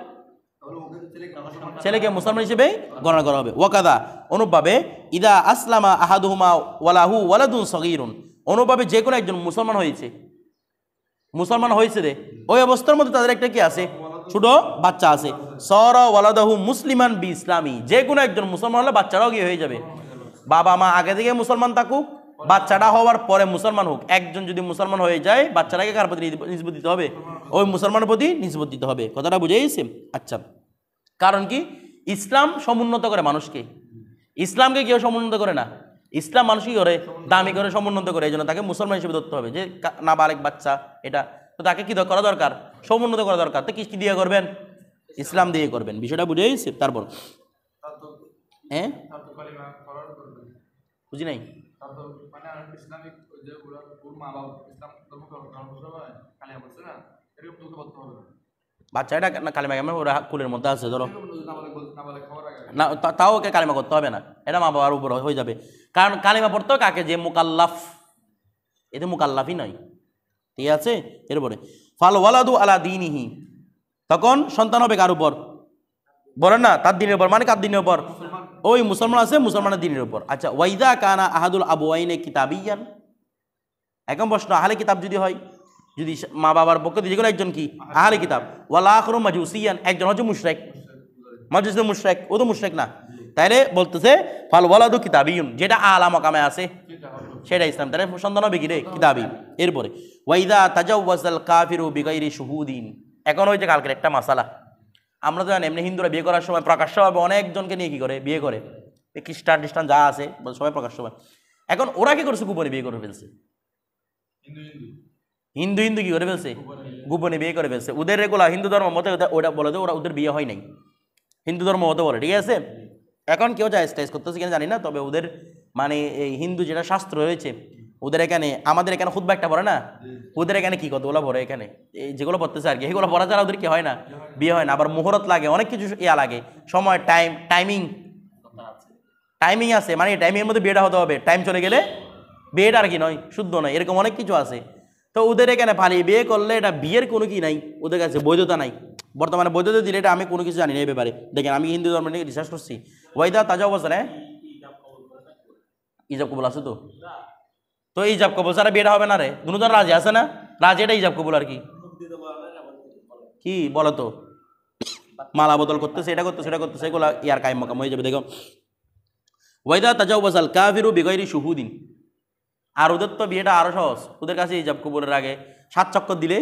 Speaker 1: ছেলেকে মুসলমান হিসেবে গণনা করা হবে। ওয়াকাদা অনুভাবে ইদা আসলামা আহাদুহুমা ওয়ালাহু ওয়ালাদুন সগীরুন, অনুভাবে যে কোনো একজন মুসলমান হয়েছে রে, ওই অবস্থার মধ্যে তাদের একটা কি আছে, ছোট বাচ্চা আছে। সর ওয়ালাদাহু মুসলিমান বি ইসলামী, যে কোনো একজন মুসলমান হলে বাচ্চারাও কি হয়ে যাবে, বাবা মা আগে থেকে মুসলমান থাকুক, বাচ্চাটা হওয়ার পরে মুসলমান হোক, একজন যদি মুসলমান হয়ে যায় বাচ্চাটাকে কার প্রতি নিসবত দিতে হবে, ওই মুসলমানের প্রতি নিসবত দিতে হবে। কথাটা বুঝে গেছে? আচ্ছা, কারণ কি ইসলাম সমুন্নত করে মানুষকে, ইসলামকে কেউ সমুন্নত করে না, ইসলাম মানুষ কি করে, দামি করে সমুন্নত করে, এই জন্য তাকে মুসলমান হিসেবে ধরতে হবে। যে নাবালেগ বাচ্চা এটা, তো তাকে কি করা দরকার, সমুন্নত করা দরকার। তো কি দিয়ে করবেন, ইসলাম দিয়ে করবেন। বিষয়টা বুঝে গেছে? তারপর হ্যাঁ বুঝি নাই, বাচ্চা এটা কালিমা কেমন ওরা কুলের মধ্যে আছে ধরো না, তাও ওকে কালিমা করতে হবে না, এটা মা বাবার উপর হয়ে যাবে। কারণ কালিমা পড়তে কাকে, যে মুকাল্লাফ, এতে মুকাল্লাফই নয়, ঠিক আছে। এরপরে ফাল ওয়ালাদু আলা দীনিহি, তখন সন্তান হবে কার উপর, বলেন না তার দিনের উপর, মানে কার দিনের উপর, ওই মুসলমান আছে মুসলমানের দিনের উপর। আচ্ছা, ওয়াইদা কানা আহাদুল আবুয়াইনে কিতাবিয়ান, এখন প্রশ্ন, আহলে কিতাব যদি হয়, যদি মা বাবার পক্ষে যে কোনো একজন কি আহলে কিতাব, ওয়ালা আখরু মাজুসিয়ান, একজন হচ্ছে মুশরিক, মাজুসি মুশরিক, ও তো মুশরিক না, তাইলে বলতেছে ফাল ওয়ালাদু কিতাবিয়ুন, যেটা আলা মাকামে আছে সেটা ইসলাম, তাহলে সন্তান হবে কি রে, কিতাবি। এরপরে ওয়াইদা তাজাওয়াজাল কাফিরু বিগাইরি শুহুদিন, এখন ওই যে কালকের একটা মাসালা, আমরা তো জানি এমনি হিন্দুরা বিয়ে করার সময় প্রকাশ্যভাবে অনেকজনকে নিয়ে কি করে বিয়ে করে, খ্রিস্টান যা আছে সবাই প্রকাশ্যভাবে। এখন ওরা কি করছে, গোপনে বিয়ে করে ফেলছে, হিন্দু কি করে ফেলছে, গোপনে বিয়ে করে ফেলছে। ওদের এগুলা হিন্দু ধর্ম মতে ওটা বলে ওরা ওদের বিয়ে হয় নাই, হিন্দু ধর্ম মতে বলে, ঠিক আছে। এখন কেউ যা স্টাইজ করতেছে কিনা জানি না, তবে ওদের মানে এই হিন্দু যেটা শাস্ত্র রয়েছে ওদের এখানে, আমাদের এখানে খুতবা একটা পড়ে না, ওদের এখানে কি কতগুলো পড়ে, এখানে এই যেগুলো পড়তেছে আর কি, এগুলো পড়া ছাড়া ওদের কি হয় না, বিয়ে হয় না। আবার মুহূর্ত লাগে, অনেক কিছু ইয়া লাগে, সময়, টাইমিং আছে, মানে টাইমিংয়ের মধ্যে বিয়েটা হতে হবে, টাইম চলে গেলে বিয়েটা আর কি নয়, শুদ্ধ নয়, এরকম অনেক কিছু আছে। তো ওদের এখানে পালিয়ে বিয়ে করলে এটা বিয়ের কোনো কি নাই, ওদের কাছে বৈধতা নাই, বর্তমানে বৈধতা দিলে এটা আমি কোনো কিছু জানি না এই ব্যাপারে। দেখেন আমি হিন্দু ধর্ম নিয়ে রিসার্চ করছি, ওয়াইদা তাজা অবস্থা, হ্যাঁ ইজাব কবুল আছে, তো ইজাব কবুল ছাড়া বিয়েটা হবে না রে, দুজন রাজি আছে না, রাজি, এটা ইজাব কবুল আর কি বলো তো, মালা বদল করতেছে, এটা করতেছে, সেটা করতেছে, এগুলো ইয়ার কায়েম মাকাম হয়ে যাবে। দেখো ওয়াইদা তাজাওয়াজাল কাফিরু বিগাইরি শুহুদিন, আর ওদের তো বিয়েটা আরো সহজ, ওদের কাছে ইজাব কবুলের আগে 7 চক্কর দিলে,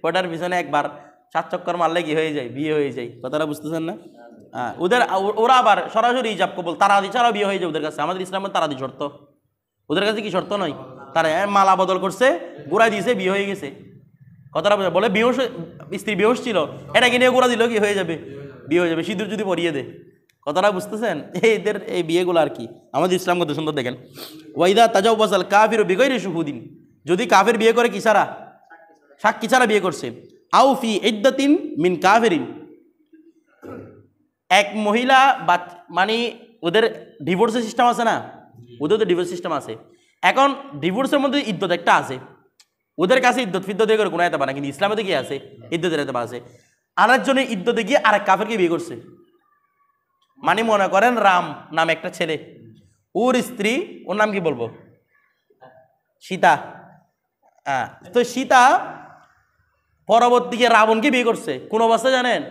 Speaker 1: ওটার পিছনে একবার 7 চক্কর মারলে কি হয়ে যায়, বিয়ে হয়ে যায়। কথাটা বুঝতেছেন না? হ্যাঁ, ওরা আবার সরাসরি ইজাব কবুল, তারাদি ছাড়াও বিয়ে হয়ে যায় ওদের কাছে। আমাদের ইসলামের তারাদি শর্ত, ওদের কাছে কি শর্ত নয়, তারা মালা বদল করছে, গোড়া দিয়েছে, বিয়ে হয়ে গেছে। কথাটা বলে বেহুশ, স্ত্রী বেহুশ ছিল, এটা কিনে গোড়া দিল কি হয়ে যাবে, বিয়ে হয়ে যাবে, সিঁদুর যদি পরিয়ে দেয়। কথাটা বুঝতেছেন? এদের এই বিয়েগুলো আর কি আমাদের ইসলাম কত সুন্দর। দেখেন ওয়াইদা তাজাওয়াজাল কাফিরু বিগাইরি শুহুদিন, যদি কাফের বিয়ে করে কি ছাড়া, সাক্ষী ছাড়া বিয়ে করছে, আও ফি ইদ্দাতিন মিন কাফিরিন, এক মহিলা মানে ওদের ডিভোর্সের সিস্টেম আছে না, ওদের তো ডিভোর্স সিস্টেম আছে। এখন ডিভোর্সের মধ্যে ইদ্যত একটা আছে, ওদের কাছে ইদ্যত ফিদ্যত দিয়ে করে কোনো এতবা না, কিন্তু ইসলামেতে কি আছে, ইদ্যতের এতবা আছে। আরেকজনের ইদ্যতে গিয়ে আরেক কাফেরকে বিয়ে করছে। মানে মনে করেন রাম নামে একটা ছেলে, ওর স্ত্রী, ওর নাম কি বলবো, সীতা। হ্যাঁ, তো সীতা পরবর্তীকে রাবণকে বিয়ে করছে কোন অবস্থায় জানেন?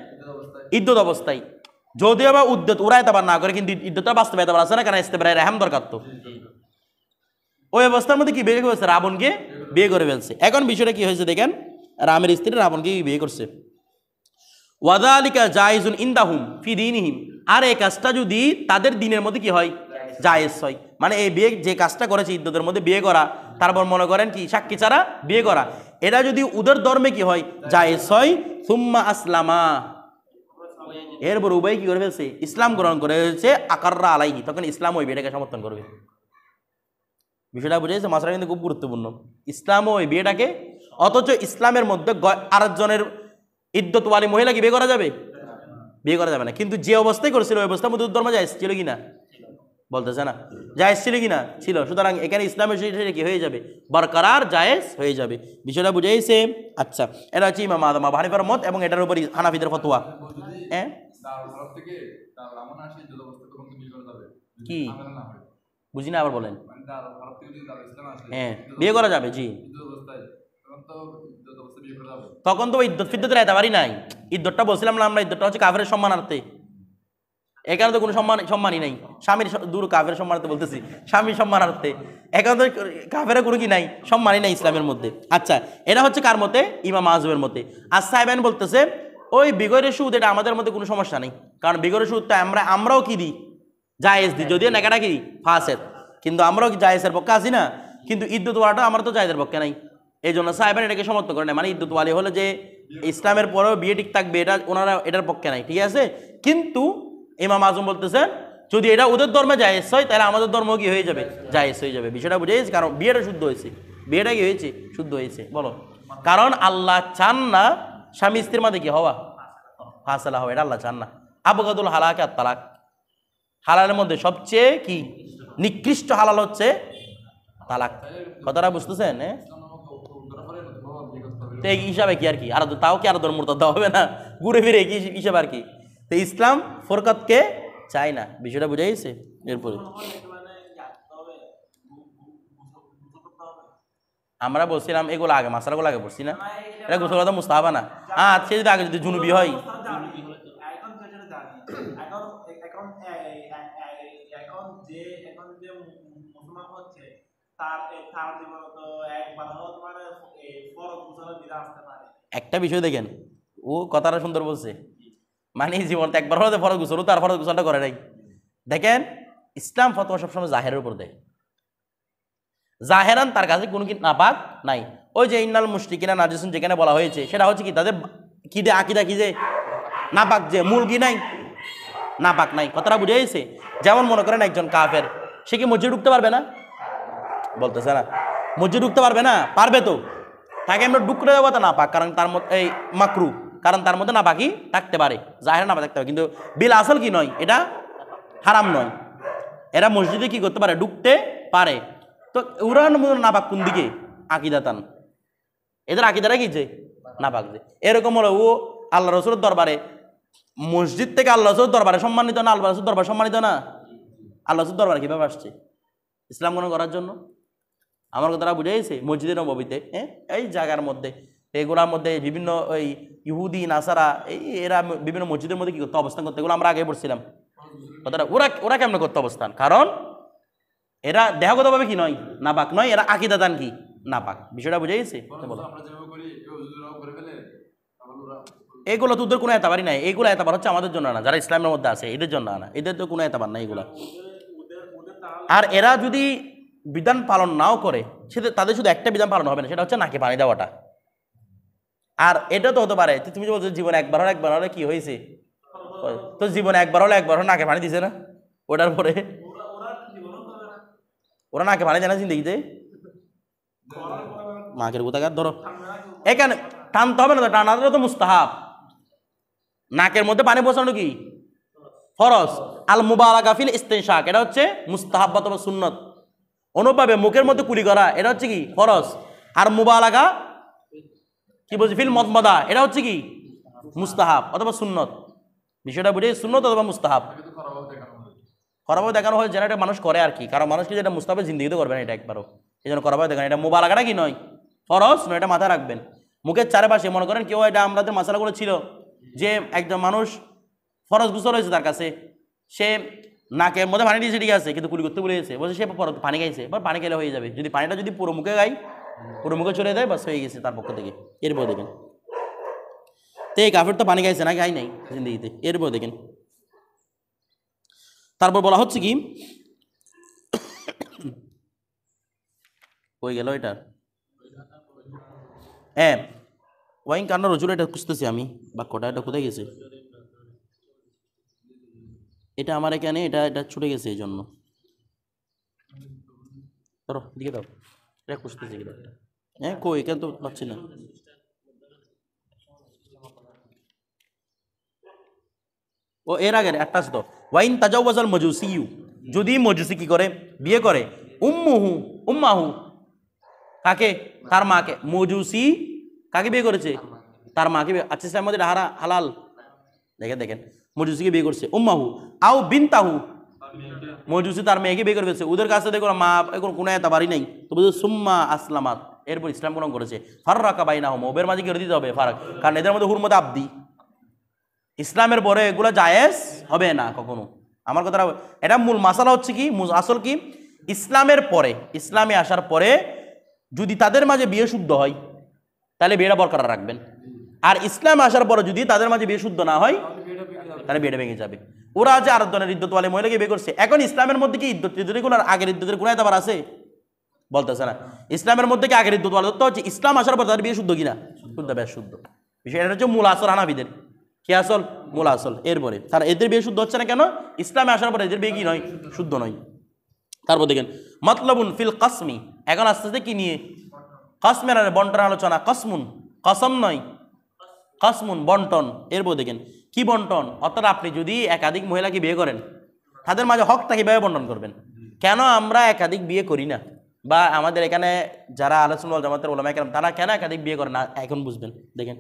Speaker 1: ইদ্যত অবস্থায়। যদিও বা উদ্যত ওরা এতবার না করে, কিন্তু ইদ্যতটা বাস্তবে এতবার আছে না, কারণ ইস্তেবরায় রেহাম দরকার। তো ওই অবস্থার মধ্যে কি বিয়ে করেছে? রাবণকে বিয়ে করে ফেলছে। এখন বিষয়টা কি হয়েছে দেখেন, রামের স্ত্রী রাবণকে বিয়ে করছে। ওয়াদালিকা জায়েজুন ইনদাহুম ফি দীনিহিম, আর এই কাজটা যদি তাদের দিনের মধ্যে কি হয়, জায়েজ হয়। মানে এই বিয়ে যে কাজটা করেছে ইদ্যতের মধ্যে বিয়ে করা, তারপর মনে করেন কি সাক্ষী ছাড়া বিয়ে করা, এটা যদি উদের ধর্মে কি হয়, জায়েজ হয়। সুম্মা আসলামা, এরপর উভয় কি করে ফেলছে, ইসলাম গ্রহণ করে ফেলছে। আকাররা আলাইহি, তখন ইসলাম ওই বিয়েটাকে সমর্থন করবে। বিষয়টা বুঝেছে? মাসলা কিন্তু খুব গুরুত্বপূর্ণ। ইসলাম ওই বিয়েটাকে, অথচ ইসলামের মধ্যে আরেকজনের ইদ্যতওয়ালী মহিলাকে বিয়ে করা যাবে? বিয়ে করা যাবে না। কিন্তু যে অবস্থায় করেছিল ওই অবস্থার মধ্যে ধর্ম জায়েজ ছিল কিনা? বলতেছে না জায়েজ ছিল কিনা? ছিল। সুতরাং এখানে ইসলামের সেটা কি হয়ে যাবে, বরকরার জায়েজ হয়ে যাবে। বিষয়টা বুঝেছে? আচ্ছা, এটা হচ্ছে ইমাম আবু হানিফার মত এবং এটার উপর হানাফিদের ফতোয়া। হ্যাঁ কি বুঝি না, আবার বলেন। হ্যাঁ, বিয়ে করা যাবে, জি। তখন তো ইদ্যত ফিদ্যতের এতবারই নাই। ইদ্যতটা বলছিলাম না আমরা, ইদ্যতটা হচ্ছে কাফেরের সম্মানার্থে। এখানে তো কোনো সম্মানই নাই। স্বামীর দূর কাফের সম্মানার্থে বলতেছি, স্বামীর সম্মানার্থে। এখানে তো কাফের কোনো কি নাই, সম্মানই নাই ইসলামের মধ্যে। আচ্ছা, এটা হচ্ছে কার মতে? ইমাম আজমের মতে। আর সাহেবান বলতেছে ওই বিগরের সুদ, এটা আমাদের মধ্যে কোনো সমস্যা নেই, কারণ বিগরের সুদটা আমরাও কি দিই, জায়েজ দিই, যদিও নেকাটা কি ফাসেদ, কিন্তু আমরাও কি জায়েজের পক্ষে আছি না। কিন্তু ইদ্যত ওয়ালাটা আমরা তো জায়েজের পক্ষে নাই। এই জন্য সাহেবান এটাকে সমর্থন করে না। মানে ইদ্যত ওয়ালি হলে যে ইসলামের পরেও বিয়ে ঠিক থাকবে, এটা ওনারা এটার পক্ষে নাই, ঠিক আছে। কিন্তু ইমাম আজম বলতেছেন যদি এটা ওদের ধর্মে জায়েজ হয়, তাহলে আমাদের ধর্ম কি হয়ে যাবে, জায়েজ হয়ে যাবে। বিষয়টা বুঝেছি? কারণ বিয়েটা শুদ্ধ হয়েছে। বিয়েটা কি হয়েছে? শুদ্ধ হয়েছে। বলো, কারণ আল্লাহ চান না স্বামী স্ত্রীর মধ্যে কি হওয়া, ফাসলা হওয়া, এটা আল্লাহ চান না। আবগাদুল হালাক আর তালাক, হালালের মধ্যে সবচেয়ে কি নিকৃষ্ট হালাল হচ্ছে তালাক। কথাটা বুঝতেছেন? তো এই হিসাবে কি আর কি, আর তাও কি আরো ধর্ম দেওয়া হবে না, ঘুরে ফিরে কি হিসাবে আর কি। তো ইসলাম ফরকাতকে চাই না। বিষয়টা বুঝে গেছে? এরপরে আমরা বলছিলাম এগুলো আগে, মাসালাগুলো আগে বলছি না, এটা গোসল করা মুস্তাহাবা না। হ্যাঁ, সে যদি আগে যদি জুনুবি হয়, একটা বিষয় দেখেন, ও কথাটা সুন্দর বলছে, মানে জীবন একবার হলে ফরজ গোসল, তার ফরজ গোসলটা করে নাই। দেখেন, ইসলাম ফতোয়া সবসময় জাহেরের উপর দেয়। জাহেরান তার কাছে কোনো কি নাপাক নাই। ওই যে ইন্নাল মুশরিকিনা নাজিসুন যেখানে বলা হয়েছে, সেটা হচ্ছে কি তাদের কি দে আকিদা কি যে নাপাক, যে মূল কি নাই, নাপাক নাই। কথাটা বুঝে গেছে? যেমন মনে করেন একজন কাফের, সে কি মসজিদে ঢুকতে পারবে না? বলতেছে না মসজিদে ঢুকতে পারবে না, পারবে তো। তাকে আমরা ঢুকতে দেবো তা নাপাক, কারণ তার মধ্যে এই মাকরু, কারণ তার মধ্যে নাপাকি থাকতে পারে, জাহের নাপাক থাকতে পারে, কিন্তু বিল আসল কি নয়, এটা হারাম নয়। এরা মসজিদে কি করতে পারে, ঢুকতে পারে। তো ওরা নাপাক কোন দিকে? আকিদাতান, এদের আকিদাটা কি যে নাপাক। যে এরকম হলো ও আল্লাহ রসুলের দরবারে, মসজিদ থেকে আল্লাহ রসুলের দরবারে সম্মানিত না? আল্লাহ রসুল দরবার সম্মানিত না? আল্লাহ রসুল দরবারে কিভাবে আসছে? ইসলাম গ্রহণ করার জন্য। আমার কথাটা বুঝে গেছে? মসজিদে নববীতে, এই জায়গার মধ্যে, এগুলোর মধ্যে বিভিন্ন ওই ইহুদি নাসারা এরা বিভিন্ন মসজিদের মধ্যে কি করতে অবস্থান করতে, এগুলো আমরা আগে পড়ছিলাম কথাটা। ওরা কেমন করতে অবস্থান? কারণ এরা দেহগতভাবে কি নয়, নাপাক নয়, এরা আকিদাতান কি নাপাক। বিষয়টা বুঝে গেছে? এগুলো তো ওদের কোনো এতবারই নাই। এইগুলো এতবার হচ্ছে আমাদের জন্য না, যারা ইসলামের মধ্যে আছে এদের জন্য না, এদের তো কোনো এতবার নাই এগুলা। আর এরা যদি বিধান পালন নাও করে, সেটা তাদের শুধু একটা বিধান পালন হবে না, সেটা হচ্ছে নাকে পানি দেওয়াটা। আর এটা তো হতে পারে তুমি যে বলছো জীবনে একবার হলে কি হয়েছে, তো জীবনে একবার হলে নাকে পানি দিছে না, ওটার পরে ওরা নাকে পানি দেয় না জিন্দগিতে। মাকের কোথাকার ধরো, এখানে টানতে হবে না তো, টানাটা তো মুস্তাহাব। নাকের মধ্যে পানি পৌঁছানো কি ফরজ। আল মুবালাগা ফিল ইস্তিনশাক, এটা হচ্ছে মুস্তাহাব অথবা সুন্নত। অনুভাবে মুখের মধ্যে কুলি করা, এটা হচ্ছে কি ফরজ। আর মুবালাগা কি বলছি ফিল মদমদা, এটা হচ্ছে কি মুস্তাহাব অথবা সুন্নত, বিষয়টা বুঝে সুন্নত অথবা মুস্তাহাব। করাভাবে দেখানো হয় যেন এটা মানুষ করে আর কি, কারণ মানুষকে যেটা মুস্তাহাবে জিন্দিগিতে করবে না এটা একবারও, এই জন্য করাভাবে দেখানো। এটা মোবালাগাটা কি নয়, ফরজ নয়, এটা মাথায় রাখবেন। মুখের চারপাশে মনে করেন কেউ, এটা আমাদের মাসালাগুলো ছিল যে একজন মানুষ ফরজ গোসল হয়েছে তার কাছে, সে নাকের মধ্যে পানি দিয়েছে ঠিক আছে, কিন্তু কুলি করতে ভুলে গেছে, বলছে সে পানি খাইছে, বা পানি খেলে হয়ে যাবে। যদি পানিটা যদি পুরো মুখে গাই, পুরো মুখে চলে দেয়, বাস হয়ে গেছে তার পক্ষ থেকে। এরপর দেখেন তো এই কাফের তো পানি খাইছে না, খাই নাই জিন্দিগিতে। এরপর দেখেন তারপর বলা হচ্ছে কি, কই গেল এটা, হ্যাঁ ওয়াইন কান্না রজুল, এটা খুঁজতেছি আমি বাক্যটা, এটা কোথায় গেছে, এটা আমার এখানে, এটা এটা ছুটে গেছে, এই জন্য ধরো দিকে দাও, এটা খুঁজতেছি কিতাবটা। হ্যাঁ কই, এখানে তো পাচ্ছি না। ও এর আগে একটা আছে তো, ওয়াইন তাজাওয়াজাল মজুসিয়ু, যদি মজুসি কি করে, বিয়ে করে, উম্মুহু উম্মাহু, কাকে, তার মাকে। মজুসি কাকে বিয়ে করেছে, তার মাকে। আচ্ছা ইসলামের মধ্যে হালাল, দেখেন দেখেন, মজুসিকে বিয়ে করছে, উম্মাহু আও বিনতাহু, মজুসি তার মেয়েকে বিয়ে করে ফেলছে, ওদের কাছে দেখো মা এখন কোনো এতবারই নেই, তো বুঝছো সুম্মা আসলামাত, এরপর ইসলাম গ্রহণ করেছে। ফাররাকা বাইনাহুম, ওদের মাঝে করে দিতে হবে ফারাক, কারণ এদের মধ্যে হুরমত আব্দি, ইসলামের পরে এগুলো জায়েজ হবে না কখনো। আমার কথাটা, এটা মূল মাসালা হচ্ছে কি, আসল কি, ইসলামের পরে, ইসলামে আসার পরে যদি তাদের মাঝে বিয়ে শুদ্ধ হয় তাহলে বিয়েটা বরকরার রাখবেন, আর ইসলামে আসার পরে যদি তাদের মাঝে বিয়ে শুদ্ধ না হয় তাহলে বিয়েটা ভেঙে যাবে। ওরা যে আর ধরনের ইদ্যত ওয়ালি মহিলাকে বিয়ে করছে, এখন ইসলামের মধ্যে কি ইদ্যতগুলোর আগের ইদ্যতের গুণায় আবার আছে, বলতেছে না। ইসলামের মধ্যে কি আগের ইদ্যত ওয়ালি হচ্ছে, ইসলাম আসার পর তাদের বিয়ে শুদ্ধ কিনা, শুদ্ধ, বেশ শুদ্ধ। বিষয়টা হচ্ছে মূল আসল হানাফিদের, কি আসল, মূল আসল। এরপরে তারা এদের বিয়ে শুদ্ধ হচ্ছে না কেন, ইসলামে আসার পরে এদের বিয়ে কি নয়, শুদ্ধ নয়। তারপর দেখেন মতলবুন ফিল কাসমি, এখন আস্তে আস্তে কি নিয়ে, কাসমের বন্টন আলোচনা, কাসমুন কসম নয়, কাসমুন বন্টন। এরপর দেখেন কি বন্টন, অর্থাৎ আপনি যদি একাধিক মহিলাকে বিয়ে করেন, তাদের মাঝে হকটা কীভাবে বন্টন করবেন। কেন আমরা একাধিক বিয়ে করি না, বা আমাদের এখানে যারা আলোচনা জামাতের ওলামায়ে কেরাম তারা কেন একাধিক বিয়ে করে না, এখন বুঝবেন। দেখেন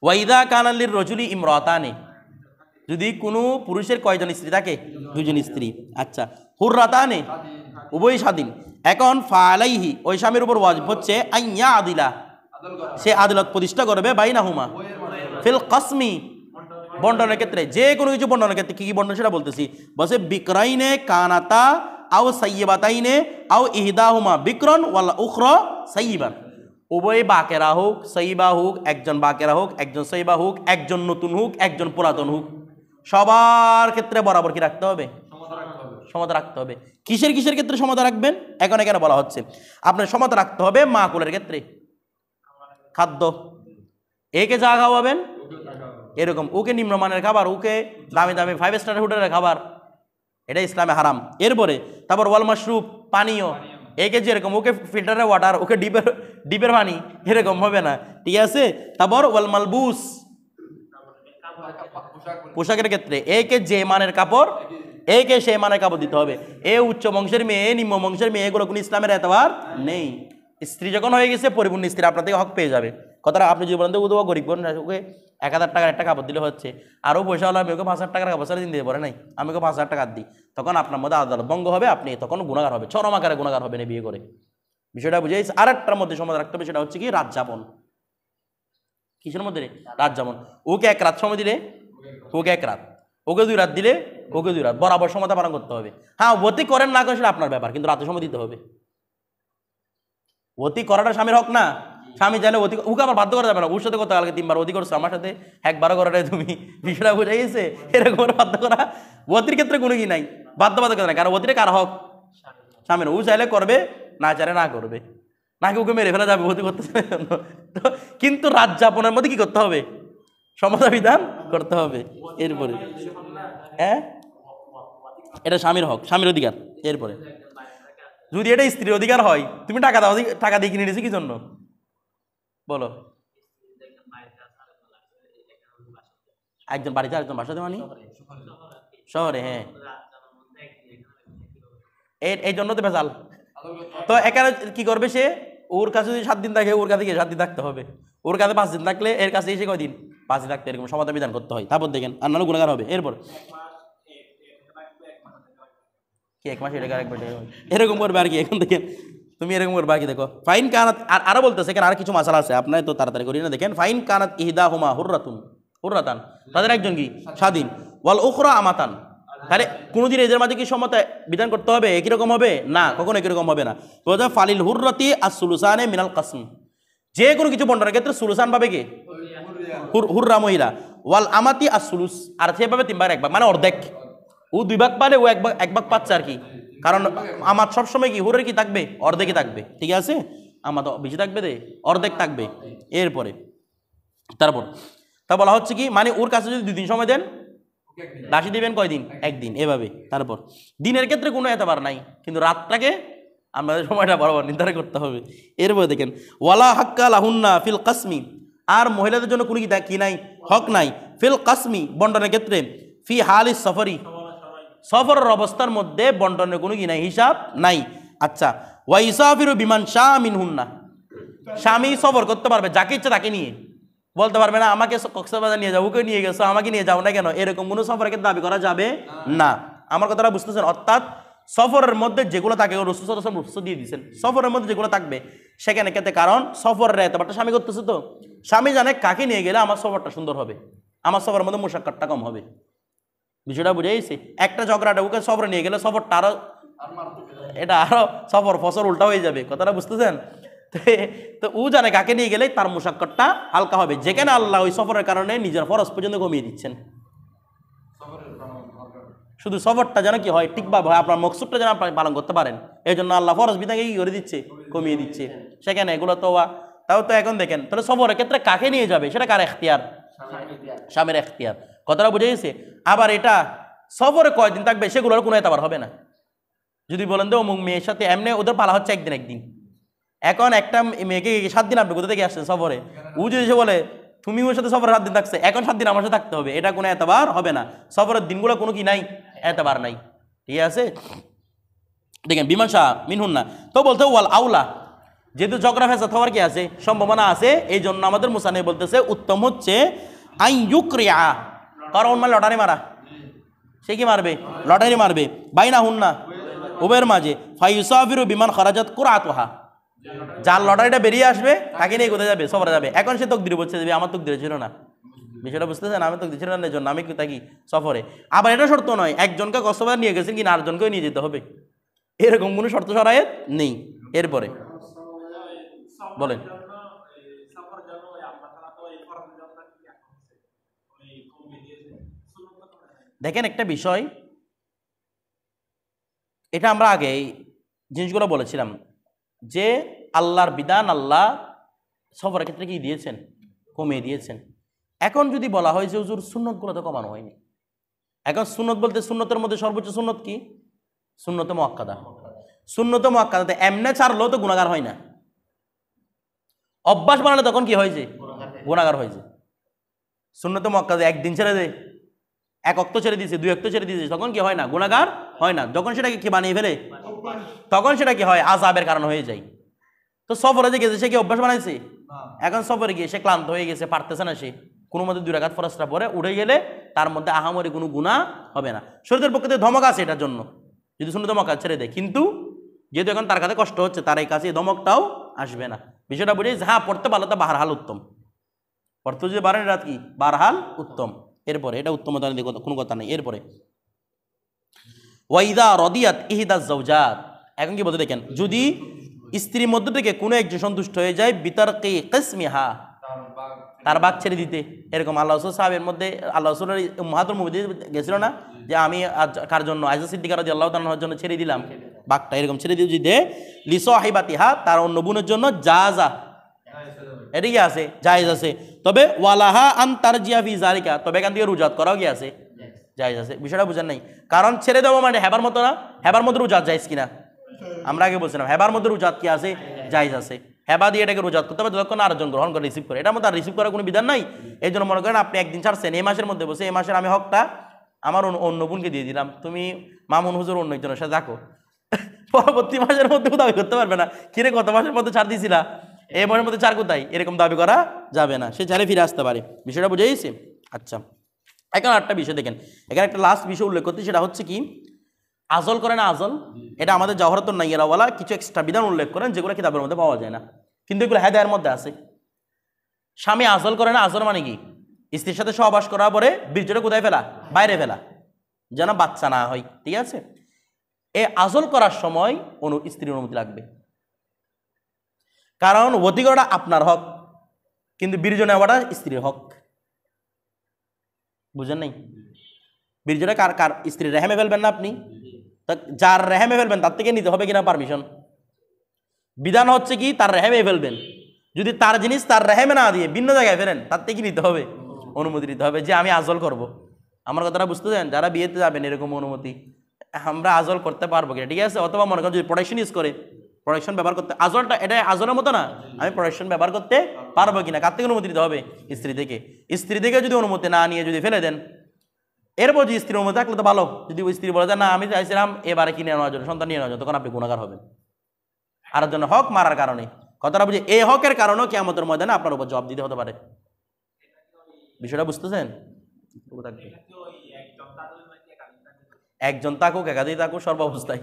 Speaker 1: ওয়াইদা কানালির রজুলি ইমরাতানি, যদি কোনো পুরুষের কয়জন স্ত্রী থাকে, দুজন স্ত্রী, আচ্ছা হুররাতানে, উভয় স্বাধীন, এখন ফালাইহি, ওই স্বামীর উপর ওয়াজিব হচ্ছে আইয়া আদিলা, সে আদালত প্রতিষ্ঠা করবে বাইনাহুমা ফিল কাসমি, বন্টনের ক্ষেত্রে, যে কোনো কিছু বন্টনের ক্ষেত্রে। কি কি বন্টন সেটা বলতেছি, বসে বিক্রাইনে কানাতা আও সাইয়্যিবাতাইনে আও ইহদাহুমা বিক্রন ওয়াল উখরা সাইয়্যিবান, উভয় বাকেরা হোক, সাইয়্যিবা হোক, একজন বাকেরা হোক, একজন সাইয়্যিবা হোক, একজন নতুন হোক, একজন পুরাতন হোক, সবার ক্ষেত্রে বরাবর কি রাখতে হবে, সমতা রাখতে হবে। কিসের কিসের ক্ষেত্রে সমতা রাখবেন, এখন এখানে বলা হচ্ছে আপনার সমতা রাখতে হবে মাকুলের ক্ষেত্রে, খাদ্য, একে যা খাওয়াবেন এরকম, ওকে নিম্নমানের খাবার, ওকে দামি দামি 5 স্টার হোটেলের খাবার, এটা ইসলামে হারাম। এরপরে তারপর ওয়াল মাশরুব, পানীয়, একে যেরকম ওকে ফিল্টারের ওয়াটার, ওকে ডিপের পানি, এরকম হবে না, ঠিক আছে। তারপর ওয়াল মালবুস, পোশাকের ক্ষেত্রে একে যে মানের কাপড়, একে সে মানের কাপড় দিতে হবে। এ উচ্চ বংশের মেয়ে, নিম্ন বংশের মেয়ে, এগুলো কোনো ইসলামের এতবার নেই। স্ত্রী যখন হয়ে গেছে পরিপূর্ণ স্ত্রী, আপনার থেকে হক পেয়ে যাবে। কথাটা আপনি যদি বলেন উদবা গরিব বোন, ওকে 1000 টাকার একটা কাপড় দিলে হচ্ছে, আরও পয়সা হলো আমি ওকে 5000 টাকার কাপড় সারা দিন দিতে পারে নাই, আমি ওকে 5000 টাকা দিই, তখন আপনার মধ্যে আদালত ভঙ্গ হবে, আপনি তখন গুণাগার হবে, চরম আকারে গুণাগার হবে না বিয়ে করে। বিষয়টা বুঝে আর একটার মধ্যে সমাজ রাখতে হবে, সেটা হচ্ছে কি রাত যাপন। কিসের মধ্যে রাত যাপন, ওকে 1 রাত সময় দিলে ওকে 1 রাত, ওকে 2 রাত দিলে ওকে 2 রাত, বরাবর সমতা পালন করতে হবে। হ্যাঁ অতি করেন না করেন সেটা আপনার ব্যাপার, কিন্তু রাতে সময় দিতে হবে। অতি করাটা স্বামীর হক না, স্বামী চাইলে অতি, ওকে আবার বাধ্য করা যাবে না, ওর সাথে কত কালকে 3 বার অতি করছো, আমার সাথে 1 বারও করা নাই, তুমি বিষয়টা বুঝে গেছে, এরকম বাধ্য করা অতির ক্ষেত্রে কোনো কি নাই, বাধ্যবাধকতা নাই, কারণ অতিটা কার হক, স্বামীর। ও চাইলে করবে, না চাইলে না করবে, নাকি ওকে মেরে ফেলা যাবে অতি করতে। কিন্তু রাত যাপনের মধ্যে কি করতে হবে, সমতা বিধান করতে হবে। এরপরে হ্যাঁ এটা স্বামীর হক, স্বামীর অধিকার। এরপরে যদি এটা স্ত্রীর অধিকার হয়, তুমি টাকা দাও, টাকা দিয়ে কিনে নিয়েছি কি জন্য বলো, একজন বাড়িতে আরেকজন বাসাতে, মানে শহরে, হ্যাঁ এই জন্য তো ভেজাল। তো এখানে কি করবে সে, ওর কাছে যদি 7 দিন থাকে ওর কাছে গিয়ে 7 দিন থাকতে হবে, ওর কাছে 5 দিন থাকলে এর কাছে এসে কয়দিন 5 দিন থাকতে, এরকম সমাধান বিধান করতে হয়। তারপর দেখেন আর নাহলে গুণাগার হবে। এরপর কি 1 মাস এটা আরেকবার এরকম করবে আর কি। এখন দেখেন তুমি এরকম করবে আর কি। দেখো ফাইন কানাত আর আরো বলতেছে, এখানে আর কিছু মাসালা আছে, আপনার তো তাড়াতাড়ি করি না। দেখেন ফাইন কানাত ইহদাহুমা হুররাতান, তাদের একজন কি স্বাধীন, ওয়াল উখরা আমাতান, তাহলে কোনোদিন এদের মাঝে কি সমতা বিধান করতে হবে? একই রকম হবে না, কখনো একই রকম হবে না। তো ফালিল হুররাতি as-সুলুসানে মিনাল কাসম, যে কোনো কিছু বন্টনের ক্ষেত্রে সুলুসান পাবে কি হুররা মহিলা, ওয়াল আমাতি as-সুলুস, আর সেভাবে 3 ভাগ 1 ভাগ, মানে অর্ধেক। ও 2 ভাগ পালে ও 1 ভাগ পাচ্ছে আর কি, কারণ আমার সবসময় কি হুরের কি থাকবে, অর্ধেকই থাকবে, ঠিক আছে? আমার তো বেশি থাকবে দে, অর্ধেক থাকবে। এরপরে তারপর তা বলা হচ্ছে কি, মানে ওর কাছে যদি 2 দিন সময় দেন, দাসী দিবেন কয়দিন? 1 দিন, এভাবে। তারপর দিনের ক্ষেত্রে কোনো এতবার নাই, কিন্তু রাতটাকে আমাদের সময়টা বরাবর নির্ধারণ করতে হবে। এরপরে দেখেন ওয়ালা হাক্কা লাহুন্না ফিল কাসমি, আর মহিলাদের জন্য কোনো কি নাই, হক নাই, ফিল কাসমি বন্টনের ক্ষেত্রে, ফি হালিস সফরি, সফরের অবস্থার মধ্যে বন্টনের কোনো কি নাই, হিসাব নাই। আচ্ছা, ওয়া ইসাফিরু বিমান শাহ মিনহুন্না, স্বামী সফর করতে পারবে যাকে ইচ্ছা তাকে নিয়ে, বলতে পারবে না আমাকে কক্সবাজার নিয়ে যাও, ওকে নিয়ে গেছো আমাকে নিয়ে যাও না কেন, এরকম কোনো সফরের দাবি করা যাবে না। আমার কথাটা বুঝতেছেন? অর্থাৎ সফরের মধ্যে যেগুলো থাকে রাসূল সাল্লাল্লাহু আলাইহি ওয়াসাল্লাম দিয়ে দিয়েছেন, সফরের মধ্যে যেগুলো থাকবে সেখানে ক্ষেত্রে, কারণ সফরের এতবারটা স্বামী করতেছে, তো স্বামী জানে কাকে নিয়ে গেলে আমার সফরটা সুন্দর হবে, আমার সফরের মধ্যে মুশাক্কাতটা কম হবে। বিষয়টা বুঝে গেছি? একটা ঝগড়াটা ওকে সফরে নিয়ে গেলে সফরটা আরো, এটা আরো সফর ফসল উল্টা হয়ে যাবে, কথাটা বুঝতেছেন? তো ও জানে কাকে নিয়ে গেলে তার মুশাক্কাতটা হালকা হবে, যেখানে আল্লাহ ওই সফরের কারণে নিজের ফরজ পর্যন্ত কমিয়ে দিচ্ছেন। শুধু সফরটা যেন কি হয়, ঠিকভাবে হয়, আপনার মকসুদটা যেন আপনি পালন করতে পারেন, এই জন্য আল্লাহ ফরজ বিধানকে কি করে দিচ্ছে, কমিয়ে দিচ্ছে। সেখানে এগুলো তো তাও তো এখন দেখেন, তাহলে সফরের ক্ষেত্রে কাকে নিয়ে যাবে সেটা কার এখতিয়ার? স্বামীর এখতিয়ার। কথাটা বুঝে গেছে? আবার এটা সফরে কয়দিন থাকবে সেগুলোর কোনো এতবার হবে না। যদি বলেন তো অমুক মেয়ের সাথে এমনি ওদের পালা হচ্ছে একদিন, এখন একটা মেয়েকে 7 দিন আপনি কোথা থেকে আসছেন সফরে, ও যদি সে বলে তুমি ওর সাথে সফরে 7 দিন থাকছে, এখন 7 দিন আমার সাথে থাকতে হবে, এটা কোনো এতবার হবে না। সফরের দিনগুলো কোনো কি নাই, এতবার নাই, ঠিক আছে? দেখেন বিমান শাহ মিনহুন না, তো বলতে ওয়াল আউলা, যেহেতু ঝগড়া ফেসাদ হওয়ার কি আছে, সম্ভাবনা আছে, এই জন্য আমাদের মুসান্নিফ বলতেছে উত্তম হচ্ছে আই ইউকরিয়া, কারণ মানে লটারি মারা, সে কি মারবে? লটারি মারবে, বাইনা হুন্না, উভয়ের মাঝে, ফাইসাফিরু বিমান খারাজাত কুরআতুহা, যার লটারিটা বেরিয়ে আসবে তাকে নিয়ে কোথায় যাবে? সফরে যাবে। এখন সে তকদির বলছে যে আমার তকদির ছিল না, বিষয়টা বুঝতেছেন? আমি তকদির ছিল না, এই জন্য আমি থাকি সফরে। আবার এটা শর্ত নয় একজনকে কক্সবাজার নিয়ে গেছেন কিনা আরেকজনকেও নিয়ে যেতে হবে, এরকম কোনো শর্ত শরায়েত নেই। এরপরে বলেন। দেখেন একটা বিষয়, এটা আমরা আগে জিনিসগুলো বলেছিলাম যে আল্লাহর বিধান আল্লাহ সফরের ক্ষেত্রে কি দিয়েছেন, কমিয়ে দিয়েছেন। এখন যদি বলা হয় যে হুজুর সুন্নতগুলো তো কমানো হয়নি, এখন সুন্নত বলতে সুন্নতের মধ্যে সর্বোচ্চ সুন্নত কি? সুন্নতে মুআক্কাদা। সুন্নতে মুআক্কাদাতে এমনে ছাড়লেও তো গুনাহগার হয় না, অভ্যাস বানালে তখন কি হয়েছে? গুনাহগার হয়েছে। সুন্নতে মুআক্কাদা একদিন ছেড়ে দেয়, 1 ওয়াক্ত ছেড়ে দিয়েছে, 2 ওয়াক্ত ছেড়ে দিয়েছে, তখন কি হয় না? গুনাহগার হয় না। যখন সেটাকে কি বানিয়ে ফেলে তখন সেটা কি হয়? আযাবের কারণ হয়ে যায়। তো সফরে যে গেছে সে কি অভ্যাস বানাইছে? এখন সফরে গিয়ে সে ক্লান্ত হয়ে গেছে, পারতেছে না, সে কোনো মধ্যে 2 রাকাত ফরজটা পরে উঠে গেলে তার মধ্যে আহামরি কোনো গুনাহ হবে না। শরীরের পক্ষে ধমক আছে এটার জন্য, যদি সুন্নত মুআক্কাদা ছেড়ে দেয়, কিন্তু যেহেতু এখন তার কাছে কষ্ট হচ্ছে, তার এই কাছে এই ধমকটাও আসবে না। বিষয়টা বুঝে হ্যাঁ, পড়তে পারলে তো বারহাল উত্তম, পড়তে যদি পারেন রাত কি বারহাল উত্তম। এরপরে এটা উত্তমতা কোনো কথা নেই। এরপরে ওয়াইদা রদিয়াত ইহদাজ জাওজাত, এখন কি বলতে দেখেন, যদি স্ত্রীর মধ্য থেকে কোনো একজন সন্তুষ্ট হয়ে যায়, বিতারকি কিসমিহা, তার ভাগ ছেড়ে দিতে। এরকম আল্লাহ রাসূল সাহাবের মধ্যে আল্লাহ রাসূলের উম্মাহাতুল মুমিনিন গেছিল না যে আমি কার জন্য, আয়েশা সিদ্দিকা রাদিয়াল্লাহু তাআলার জন্য ছেড়ে দিলাম ভাগটা, এরকম ছেড়ে দিয়ে যদি লি সাহিবাতিহা, তার অন্য বোনের জন্য জাযা, এটা কি আছে? জায়েজ আছে। তবে ওয়ালাহা আন তারজিয়া ফি যালিকা, তবে এখান থেকে রুজাত করাও কি আছে? জায়েজ আছে। বিষয়টা বুঝেন নাই? কারণ ছেড়ে দেওয়া মানে হেবার মতো না, হেবার মধ্যে রুজাত জায়েজ কিনা আমরা আগে বলছিলাম, হেবার মধ্যে রুজাত কি আছে? জায়েজ আছে। হেবা দিয়ে এটাকে রুজাত করতে হবে যতক্ষণ আরেকজন গ্রহণ করে, রিসিভ করে, এটার মধ্যে আর রিসিভ করার কোনো বিধান নাই। এই জন্য মনে করেন আপনি একদিন ছাড়ছেন, এই মাসের মধ্যে বসে এই মাসের আমি হকটা আমার অন্য বোনকে দিয়ে দিলাম, তুমি মামুন হুজুর অন্য একজনের সাথে দেখো, পরবর্তী মাসের মধ্যেও দাবি করতে পারবে না, কিরে গত মাসের মধ্যে ছাড় দিয়েছিলা, এই মাসের মধ্যে ছাড় কোথায়, এরকম দাবি করা যাবে না। সে চাইলে ফিরে আসতে পারে। বিষয়টা বুঝে গেছি? আচ্ছা, এখন একটা বিষয় দেখেন, এখানে একটা লাস্ট বিষয় উল্লেখ করতে, সেটা হচ্ছে কি, আজল করে না আজল, এটা আমাদের জওহরাতুন নাইয়ারাওয়ালা কিছু এক্সট্রা বিধান উল্লেখ করেন যেগুলো কিতাবের মধ্যে পাওয়া যায় না, কিন্তু এগুলো হেদায়ের মধ্যে আছে। স্বামী আজল করে না, আজল মানে কি, স্ত্রীর সাথে সহবাস করার পরে বীর্যটা কোথায় ফেলা, বাইরে ফেলা, যেন বাচ্চা না হয়, ঠিক আছে। এই আজল করার সময় স্ত্রীর অনুমতি লাগবে, কারণ ওতি করাটা আপনার হক, কিন্তু বীর্য নেওয়াটা স্ত্রীর হক। বুঝেন নাই? বীর্যটা কার কার স্ত্রীর রেহেমে ফেলবেন না আপনি, যার রেহেমে ফেলবেন তার থেকে নিতে হবে কিনা পারমিশন। বিধান হচ্ছে কি, তার রেহেমে ফেলবেন, যদি তার জিনিস তার রেহেমে না দিয়ে ভিন্ন জায়গায় ফেলেন, তার থেকে নিতে হবে, অনুমতি নিতে হবে, যে আমি আজল করব। আমার কথাটা বুঝতে দেন, যারা বিয়েতে যাবেন এরকম অনুমতি, আমরা আজল করতে পারবো কিনা, ঠিক আছে। অথবা মনে করেন যদি প্রোটেকশন ইউজ করে, প্রোটেকশন ব্যবহার করতে, আজলটা এটা আজলের মতো না, আমি প্রোটেকশন ব্যবহার করতে পারবো কিনা, কার থেকে অনুমতি নিতে হবে, স্ত্রী থেকে। স্ত্রী থেকে যদি অনুমতি না নিয়ে যদি ফেলে দেন, এরপর যদি স্ত্রীর অনুমতি থাকলে তো ভালো, যদি ওই স্ত্রী বলে যে না আমি চাইছিলাম এবারে কিনে নেওয়ার জন্য, সন্তান নিয়ে নেওয়ার জন্য, তখন আপনি গুনাহগার হবেন আর জন্য হক মারার কারণে। কথাটা বুঝে, এই হকের কারণেও কিয়ামতের ময়দানে আপনার উপর জবাব দিতে হতে পারে। বিষয়টা বুঝতেছেন? একজন থাকুক, একাধিক থাকুক, সর্বাবস্থায়